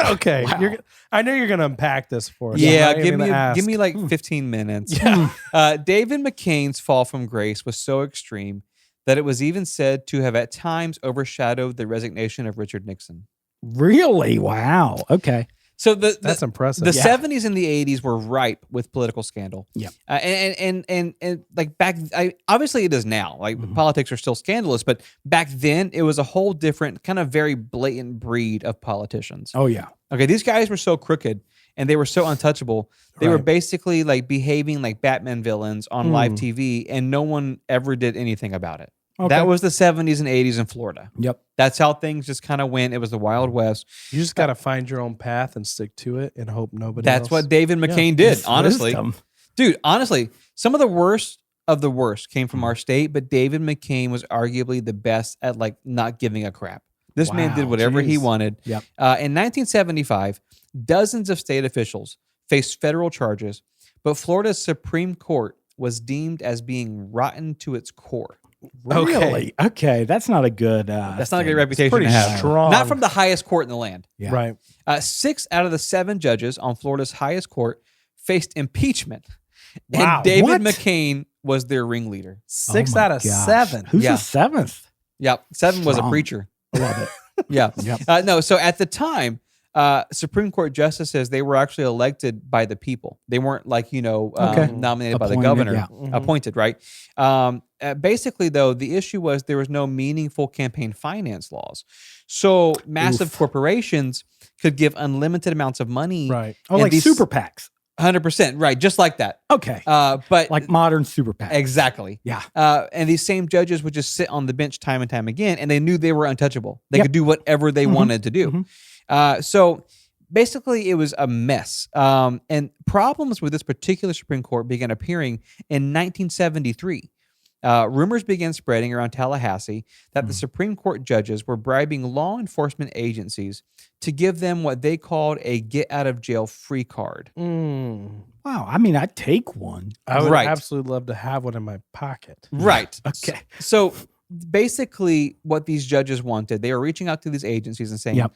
Okay, Wow. I know you're gonna unpack this for us. Yeah, I'm not even gonna ask. give me like 15 minutes. Yeah. David McCain's fall from grace was so extreme that it was even said to have at times overshadowed the resignation of Richard Nixon. Really? Wow. Okay. So That's impressive. The Yeah. 70s and the 80s were ripe with political scandal. Yeah. And like obviously it is now. Like politics are still scandalous, but back then it was a whole different kind of very blatant breed of politicians. Oh yeah. Okay, these guys were so crooked and they were so untouchable. They were Right. basically like behaving like Batman villains on live TV, and no one ever did anything about it. Okay. That was the 70s and 80s in Florida. Yep. That's how things just kind of went. It was the Wild West. You just got to find your own path and stick to it and hope nobody That's else. what David McCain did, honestly. Wisdom. Dude, honestly, some of the worst of the worst came from our state, but David McCain was arguably the best at like not giving a crap. This man did Wow, whatever he geez. wanted. Yep. In 1975, dozens of state officials faced federal charges, but Florida's Supreme Court was deemed as being rotten to its core. Really? Okay. That's not a good. That's not a great thing. reputation pretty to have. strong. Not from the highest court in the land. Yeah. Right. 6 out of the 7 judges on Florida's highest court faced impeachment. Wow. And David What? McCain was their ringleader. 6 Oh my out of gosh. 7. Who's Yeah. the 7th? Yep. 7 was a Strong. preacher. I love it. Yeah. Yep. No, so at the time, Supreme Court justices, they were actually elected by the people. They weren't like, Okay. nominated by the Appointed, governor. yeah. Appointed, right? Basically, though, the issue was there was no meaningful campaign finance laws. So massive corporations could give unlimited amounts of money. Right. Oh, And like these- super PACs. 100%. Right. Just like that. Okay. But Like modern super PACs. exactly. Yeah. And these same judges would just sit on the bench time and time again, and they knew they were untouchable. They Yep. could do whatever they wanted to do. So basically, it was a mess. And problems with this particular Supreme Court began appearing in 1973. Rumors began spreading around Tallahassee that the Supreme Court judges were bribing law enforcement agencies to give them what they called a get-out-of-jail-free card. Wow. I mean, I'd take one. I would Right. absolutely love to have one in my pocket. Right. Okay. So basically, what these judges wanted, they were reaching out to these agencies and saying, Yep.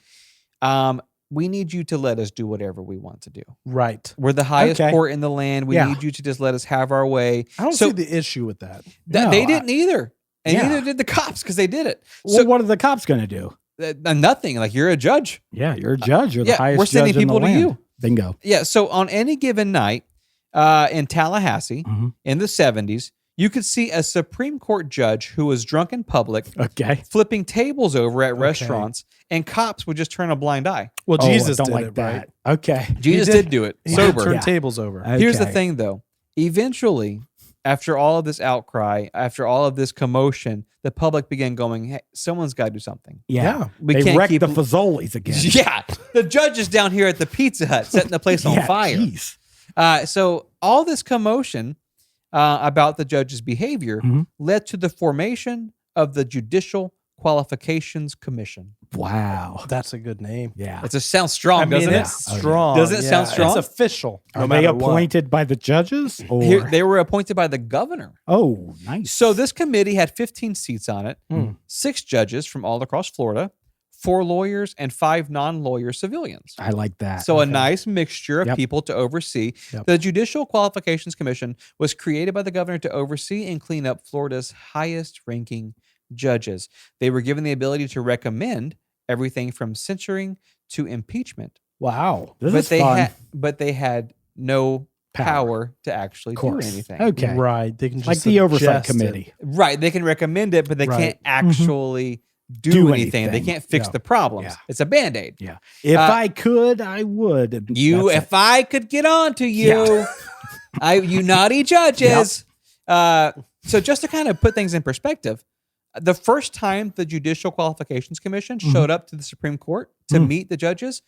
we need you to let us do whatever we want to do. Right. We're the highest Okay. court in the land. We Yeah. need you to just let us have our way. I don't So see the issue with that. they No, didn't either. And Yeah. neither did the cops because they did it. Well, So what are the cops going to do? nothing. Like, you're a judge. Yeah, you're a judge. You're the Yeah, highest we're sending judge in the people to land. you. Bingo. Yeah. So on any given night in Tallahassee Mhm. in the 70s, you could see a Supreme Court judge who was drunk in public, Okay. flipping tables over at restaurants, and cops would just turn a blind eye. Well, Oh, I Jesus don't did like it, that. right? Okay. Jesus did do it He sober. turned Yeah. tables over. Here's the Okay. thing, though. Eventually, after all of this outcry, after all of this commotion, the public began going, hey, someone's got to do something. Yeah. Yeah. We they can't wrecked keep the Fazoli's again. Yeah. The judge is down here at the Pizza Hut setting the place on Yeah, fire. geez. So all this commotion about the judge's behavior Mhm. led to the formation of the Judicial Qualifications Commission. Wow. That's a good name. Yeah. It just sounds strong, I mean, doesn't it? it's strong. Doesn't it sound strong? It's official. Are no they matter what. appointed by the judges? Or Here, they were appointed by the governor. oh, nice. So this committee had 15 seats on it, Hmm. 6 judges from all across Florida, 4 lawyers, and 5 non-lawyer civilians. I like that. So a nice mixture of Yep. people to oversee. Yep. The Judicial Qualifications Commission was created by the governor to oversee and clean up Florida's highest-ranking judges. They were given the ability to recommend everything from censuring to impeachment, Wow. This but is they fun. they had no power to actually do Course. anything. Okay. Right. They can just Like the oversight suggest it. committee. Right? They can recommend it, but they Right. can't actually do Do anything. They anything. can't fix Yeah. the problems. Yeah. It's a band-aid. Yeah. If I could, I would. And You, that's if I could get on to you, you naughty judges. So just to kind of put things in perspective, the first time the Judicial Qualifications Commission showed up to the Supreme Court to meet the judges,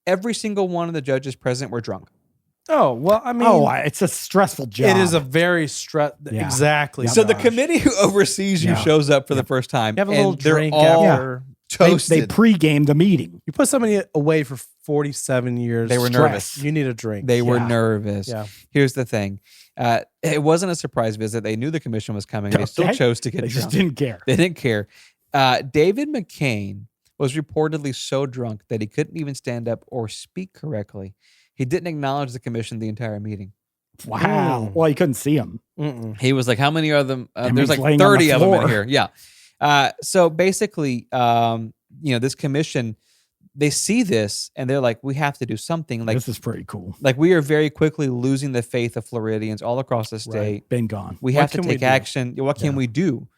every single one of the judges present were drunk. Oh, well, I mean, it's a stressful job. it is a very Yeah. exactly. So the Josh. committee who oversees you Yeah. shows up for the first time. You have a and little they're drink all after. They toasted. pre-game the meeting. You put somebody away for 47 years. They were stress. nervous. You need a drink. They were Yeah. nervous. Yeah. Here's the thing. It wasn't a surprise visit. They knew the commission was coming. They still Okay. chose to get They just drunk. didn't care. They didn't care. David McCain was reportedly so drunk that he couldn't even stand up or speak correctly. He didn't acknowledge the commission the entire meeting. Wow. Well, you couldn't see him. Mm-mm. He was like, how many of them? And There's he's like laying on the 30 of them in floor. here. Yeah. So basically, this commission, they see this and they're like, we have to do something. Like, this is pretty cool. like we are very quickly losing the faith of Floridians all across the state. Been gone. We What have to can we take do? action. What can we do?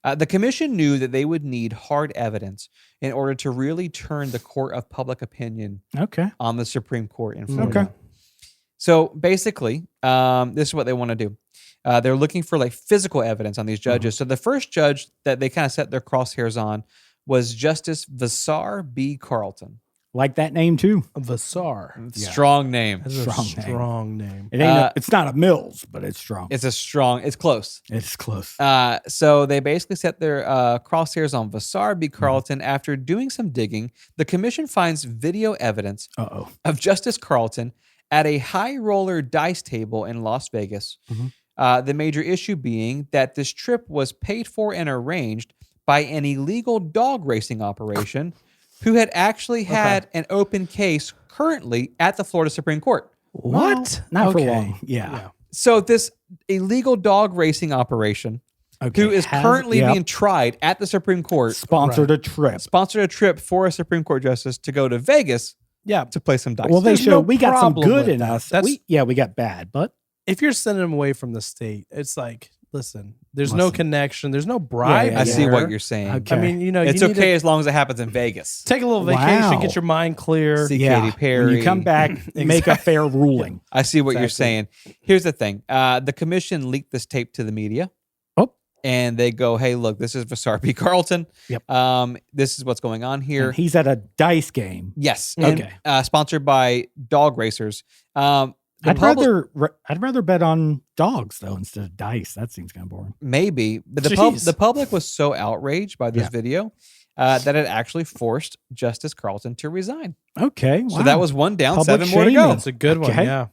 The commission knew that they would need hard evidence in order to really turn the court of public opinion Okay. on the Supreme Court in Florida. Okay. So basically, this is what they want to do. They're looking for like physical evidence on these judges. So the first judge that they kind of set their crosshairs on was Justice Vassar B. Carlton. Like that name too. Vasar. Strong name. That's a Strong name. strong name. It ain't. It's not a Mills, but it's strong. It's close. It's close. So they basically set their crosshairs on Vassar B. Carlton. After doing some digging, the commission finds video evidence of Justice Carlton at a high roller dice table in Las Vegas. The major issue being that this trip was paid for and arranged by an illegal dog racing operation who had actually had an open case currently at the Florida Supreme Court. What? Not for Okay. long. Yeah. So this illegal dog racing operation, Okay. who is currently being tried at the Supreme Court, sponsored a trip. sponsored a trip for a Supreme Court justice to go to Vegas Yeah. to play some dice. Well, they There's showed no we got some problem good with in that. us. That's- We got bad, but If you're sending them away from the state, it's like, listen, there's no connection. There's no bribe. I see here. what you're saying. Okay. I mean, you know, It's you need okay to as long as it happens in Vegas. take a little vacation, Wow. get your mind clear. See Katy Perry. when you come back, make a fair ruling. I see what you're Exactly. saying. Here's the thing. The commission leaked this tape to the media. Oh. And they go, hey, look, this is Vassar B. Carlton. Yep. This is what's going on here. And he's at a dice game. Yes. Okay. And, sponsored by dog racers. The I'd public- rather bet on dogs though instead of dice. That seems kind of boring. Maybe, but Jeez. the public was so outraged by this video that it actually forced Justice Carlton to resign. Okay. So that was one down, Public 7 more to go. shaming. That's a good one. Okay. Yeah.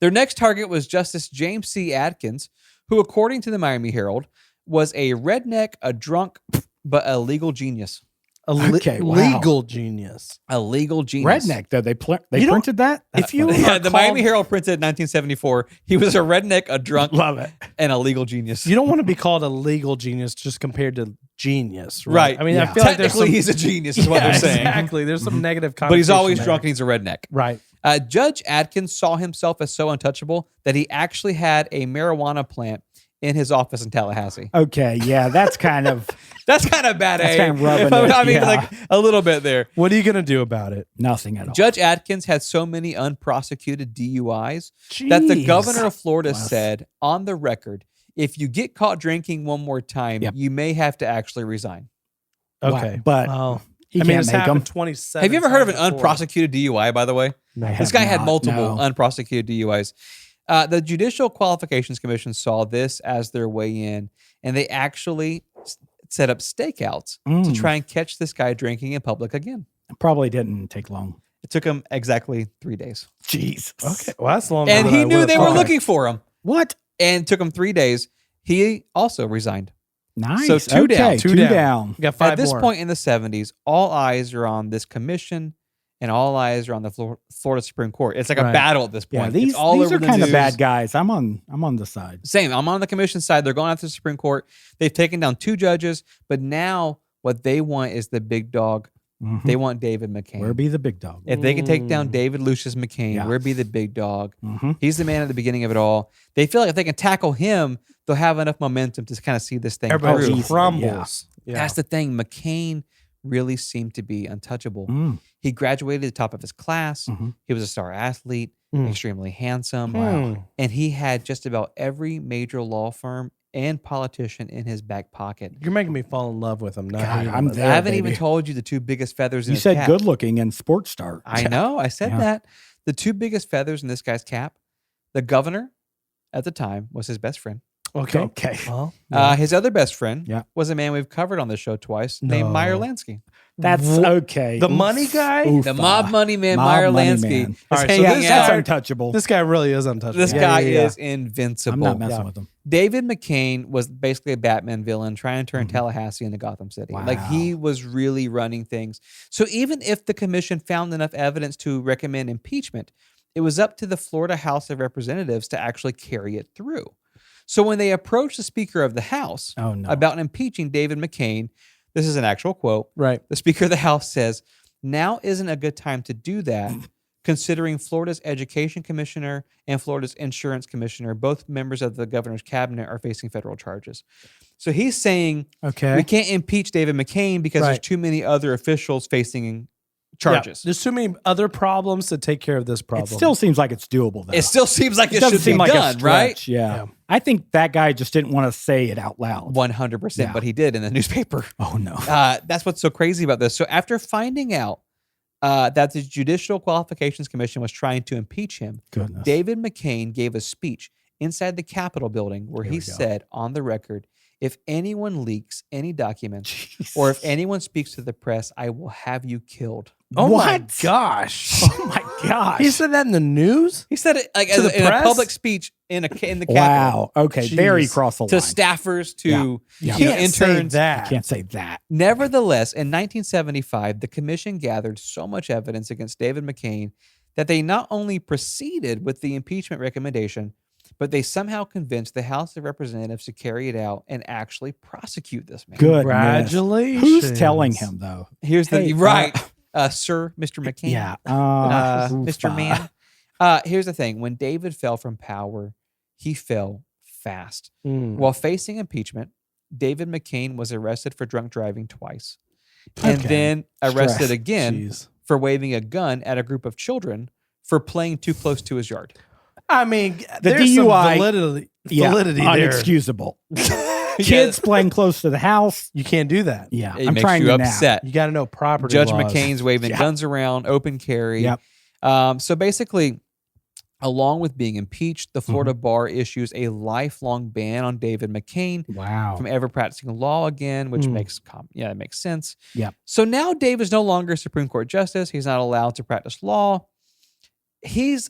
Their next target was Justice James C. Adkins, who, according to the Miami Herald, was a redneck, a drunk, but a legal genius. Okay, wow. Legal genius. A legal genius. redneck though. They You know, printed that. If you Yeah, are the Miami called- Herald printed in 1974. He was a redneck, a drunk, Love it. and a legal genius. you don't want to be called a legal genius just compared to genius, right? Right. I mean, Yeah. I feel like there's Technically, some, he's a genius, is what Yeah, they're saying. Exactly. There's some negative But he's connotation always there. drunk and he's a redneck. Right. Judge Adkins saw himself as so untouchable that he actually had a marijuana plant in his office in Tallahassee. Okay. Yeah. That's kind of That's kind of bad, That's eh? kind of rubbing I it, mean, yeah. like a little bit there. What are you going to do about it? nothing at all. Judge Adkins had so many unprosecuted DUIs that the Jeez. governor of Florida Bless. said on the record, if you get caught drinking one more time, Yep. you may have to actually resign. Okay. But Well, he I mean, can't it's make happened them. 27 Have you ever heard of an times before. unprosecuted DUI, by the way? No. This guy had not, multiple no. unprosecuted DUIs. The Judicial Qualifications Commission saw this as their way in, and they actually set up stakeouts to Mm. try and catch this guy drinking in public again. Probably didn't take long. It took him exactly 3 days. Jesus. Okay. Well, that's longer. And than he I knew would've they were thought. looking for him. What? And it took him 3 days. He also resigned. Nice. So two down. Okay, Two two down. down. You got 5 At this more. point in the 70s, all eyes are on this commission and all eyes are on the Florida Supreme Court. It's like a Right. battle at this Yeah, point. these it's all over are the kind of news. bad guys. I'm on the side. Same. I'm on the commission side. They're going after the Supreme Court. They've taken down 2 judges, but now what they want is the big dog. Mhm. They want David McCain. Where be the big dog? If they can take down David Lucius McCain, Yeah. where be the big dog? Mhm. He's the man at the beginning of it all. They feel like if they can tackle him, they'll have enough momentum to kind of see this thing Everybody through. easily, crumbles. Yeah. That's the thing. McCain really seemed to be untouchable. Mm. He graduated at the top of his class. Mhm. He was a star athlete, Mm. extremely handsome, Hmm. and he had just about every major law firm and politician in his back pocket. You're making me fall in love with him. Not God, hating I'm him. there. I haven't even baby. told you the 2 biggest feathers in You his said cap. good looking and sports star. I know. I said Yeah. that. The 2 biggest feathers in this guy's cap, the governor at the time was his best friend. Okay. Okay. Well, His other best friend Yeah. was a man we've covered on the show twice named No. Meyer Lansky. That's okay. The money guy? Oof, The mob money man, Mob Meyer money Lansky, man. is All right, so hanging Yeah, this that's out. untouchable. this guy really is untouchable. This Yeah, guy yeah, yeah. is invincible. I'm not messing Yeah. with him. David McCain was basically a Batman villain trying to turn Tallahassee into Gotham City. Like he was really running things. So even if the commission found enough evidence to recommend impeachment, it was up to the Florida House of Representatives to actually carry it through. So when they approached the Speaker of the House Oh, no. about impeaching David McCain, this is an actual quote. Right. The Speaker of the House says, now isn't a good time to do that, considering Florida's education commissioner and Florida's insurance commissioner, both members of the governor's cabinet, are facing federal charges. So he's saying Okay. we can't impeach David McCain because there's too many other officials facing charges. There's too many other problems to take care of this problem. It still seems like it's doable, though. It still seems like it doesn't should seem be like done, a right? stretch, Yeah. I think that guy just didn't want to say it out loud. 100%, Yeah. but he did in the newspaper. Oh, no. That's what's so crazy about this. So after finding out that the Judicial Qualifications Commission was trying to impeach him, Goodness. David McCain gave a speech inside the Capitol building where Here he we go. said on the record, if anyone leaks any documents Jesus. or if anyone speaks to the press, I will have you killed. Oh my What? gosh. Oh, my gosh. He said that in the news? He said it like To the in a press? public speech in the Capitol. Wow. Okay. There he Jeez. crossed the To line. staffers, to Yeah. You you know, can't say interns. that. Can't say that. Nevertheless, in 1975, the commission gathered so much evidence against David McCain that they not only proceeded with the impeachment recommendation, but they somehow convinced the House of Representatives to carry it out and actually prosecute this man. Goodness. Congratulations. Who's telling him, though? Here's the Hey, right, Sir, Mr. McCain. Yeah. Mr. Man. Here's the thing: when David fell from power, he fell fast. Mm. While facing impeachment, David McCain was arrested for drunk driving twice, and Okay. then arrested Stress. again Jeez. for waving a gun at a group of children for playing too close to his yard. I mean, The there's DUI some validity there. Unexcusable. Kids playing close to the house. You can't do that. Yeah. It I'm makes trying you to nap. upset. You got to know property Judge laws. McCain's waving Yeah. guns around, open carry. Yep. So basically, along with being impeached, the Florida Mm-hmm. bar issues a lifelong ban on David McCain Wow. from ever practicing law again, which Mm. it makes sense. Yep. So now Dave is no longer a Supreme Court justice. He's not allowed to practice law. He's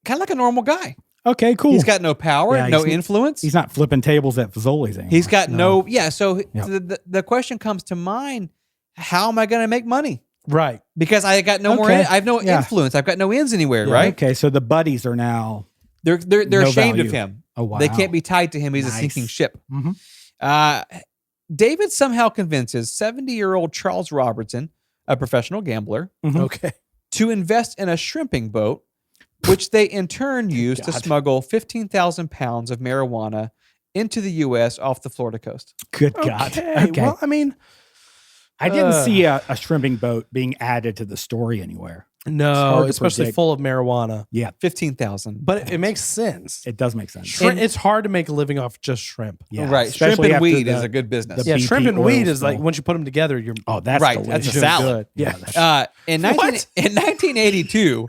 kind of like a normal guy. Okay, cool. He's got no power, Yeah, no he's- influence. He's not flipping tables at Fazoli's anymore. He's got no. So Yep. the question comes to mind: how am I going to make money? Right. Because I got no more. Okay. I have no Yeah. influence. I've got no ends anywhere. Yeah. Right? Okay, so the buddies are now. They're No ashamed of value. him. Oh, wow. They can't be tied to him. He's a Nice. sinking ship. Mhm. David somehow convinces 70-year-old Charles Robertson, a professional gambler, Mhm. Okay. to invest in a shrimping boat, which they in turn used to God. smuggle 15,000 pounds of marijuana into the U.S. off the Florida coast. Good God. Okay. Well, I mean, I didn't see a shrimping boat being added to the story anywhere. no, hard to especially predict. full of marijuana. 15,000. But it makes sense. It does make sense. Shrimp, it's hard to make a living off just shrimp. Yeah, Right. Shrimp especially and after weed the- is a good business. the Yeah, BP shrimp and oil weed is like spill. once you put them together, you're Oh, that's Right, delicious. that's a salad. good. Yeah. Yeah. In What? 1982,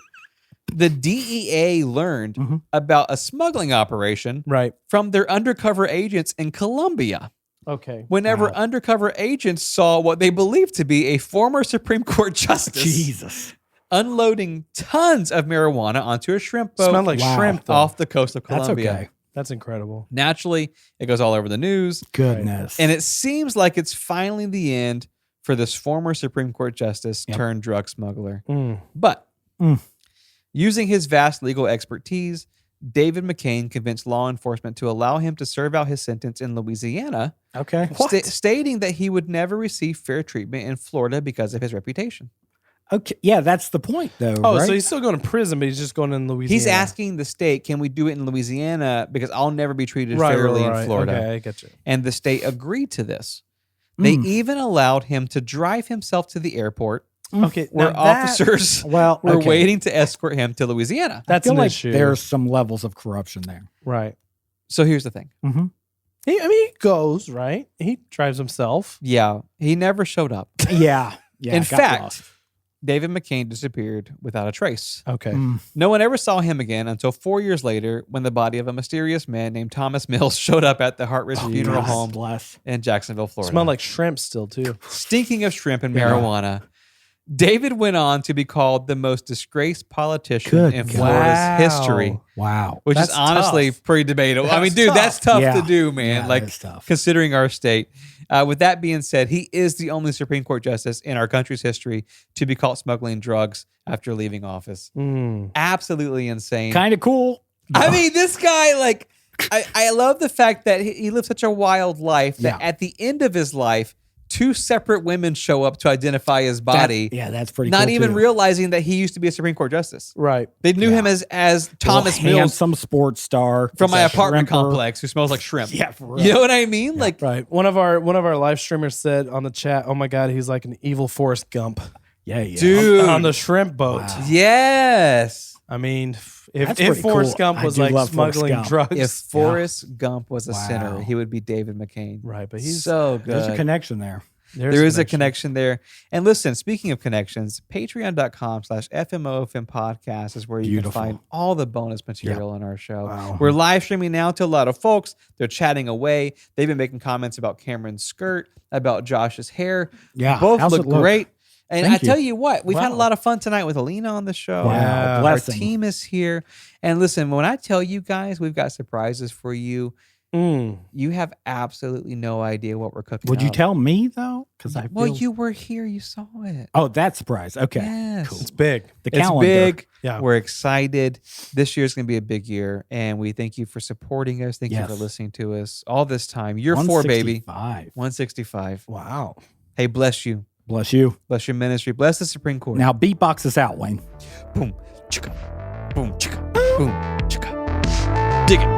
the DEA learned Mhm. about a smuggling operation Right. from their undercover agents in Colombia. Okay. Whenever Wow. undercover agents saw what they believed to be a former Supreme Court justice Jesus. unloading tons of marijuana onto a shrimp boat Smelled like Wow. shrimp though. off the coast of That's Colombia. okay. That's incredible. Naturally, it goes all over the news, Goodness. and it seems like it's finally the end for this former Supreme Court justice Yep. turned drug smuggler. Mm. But Mm. using his vast legal expertise, David McCain convinced law enforcement to allow him to serve out his sentence in Louisiana, Okay. stating that he would never receive fair treatment in Florida because of his reputation. Okay. Yeah, that's the point, though. Oh, right? so he's still going to prison, but he's just going in Louisiana. He's asking the state, can we do it in Louisiana because I'll never be treated fairly in Florida. Okay, I get you. And the state agreed to this. They Mm. even allowed him to drive himself to the airport Okay, where now that- officers Well, were okay. waiting to escort him to Louisiana. That's I feel an like issue. there's some levels of corruption there. Right. So here's the thing. Mm-hmm. He goes, right? He drives himself. Yeah, he never showed up. Yeah. Yeah. In got fact, lost. David McCain disappeared without a trace. Okay. Mm. No one ever saw him again until 4 years later when the body of a mysterious man named Thomas Mills showed up at the Hartridge Funeral God Home bless. in Jacksonville, Florida. Smelled like shrimp still, too. Stinking of shrimp and Yeah. marijuana. David went on to be called the most disgraced politician Good in God. Florida's history, Wow. which That's is honestly tough. pretty debatable. I mean, That's dude, tough. that's tough Yeah. to do, man. Yeah, like, that is tough. considering our state. With that being said, he is the only Supreme Court justice in our country's history to be caught smuggling drugs after leaving office. Mm. Absolutely insane. Kind of cool. I mean, this guy, like, I love the fact that he lived such a wild life that Yeah. at the end of his life, 2 separate women show up to identify his body. That's pretty Not cool, even too. realizing that he used to be a Supreme Court justice. Right. They knew him as Thomas Mills Handsome sports star from my apartment shrimper. complex who smells like shrimp. Yeah, for real. You know what I mean? Like, Right. One of our live streamers said on the chat, "Oh my God, he's like an evil Forrest Gump Yeah, yeah. dude. on the shrimp boat." Wow. Yes. I mean, That's if pretty Forrest cool. Gump I was do like love Forrest smuggling Gump. drugs, If Forrest Gump was a Wow. sinner, he would be David McCain. right? But he's So good. There's a connection there. There is a connection there. And listen, speaking of connections, patreon.com/FMOFM podcast is where you Beautiful. can find all the bonus material on our show. Wow. We're live streaming now to a lot of folks. They're chatting away. They've been making comments about Cameron's skirt, about Josh's hair. Yeah. Both How's look it look? great. And Thank I tell you what, we've had a Wow. lot of fun tonight with Alyna on the show. Wow. Yeah. Our Blessing. team is here. And listen, when I tell you guys we've got surprises for you, you have absolutely no idea what we're cooking Would you up. tell me though? Because I Well, feel- you were here. You saw it. Oh, that surprise. Okay. Yes. Cool. It's big. The It's calendar. big. Yeah. We're excited. This year's going to be a big year. And we thank you for supporting us. Thank you for Yes. listening to us all this time. Year 4, baby. 165. 165. Wow. Hey, bless you. Bless you. Bless your ministry. Bless the Supreme Court. Now beatbox us out, Wayne. Boom, chicka. Boom, chicka. Boom, chicka. Dig it.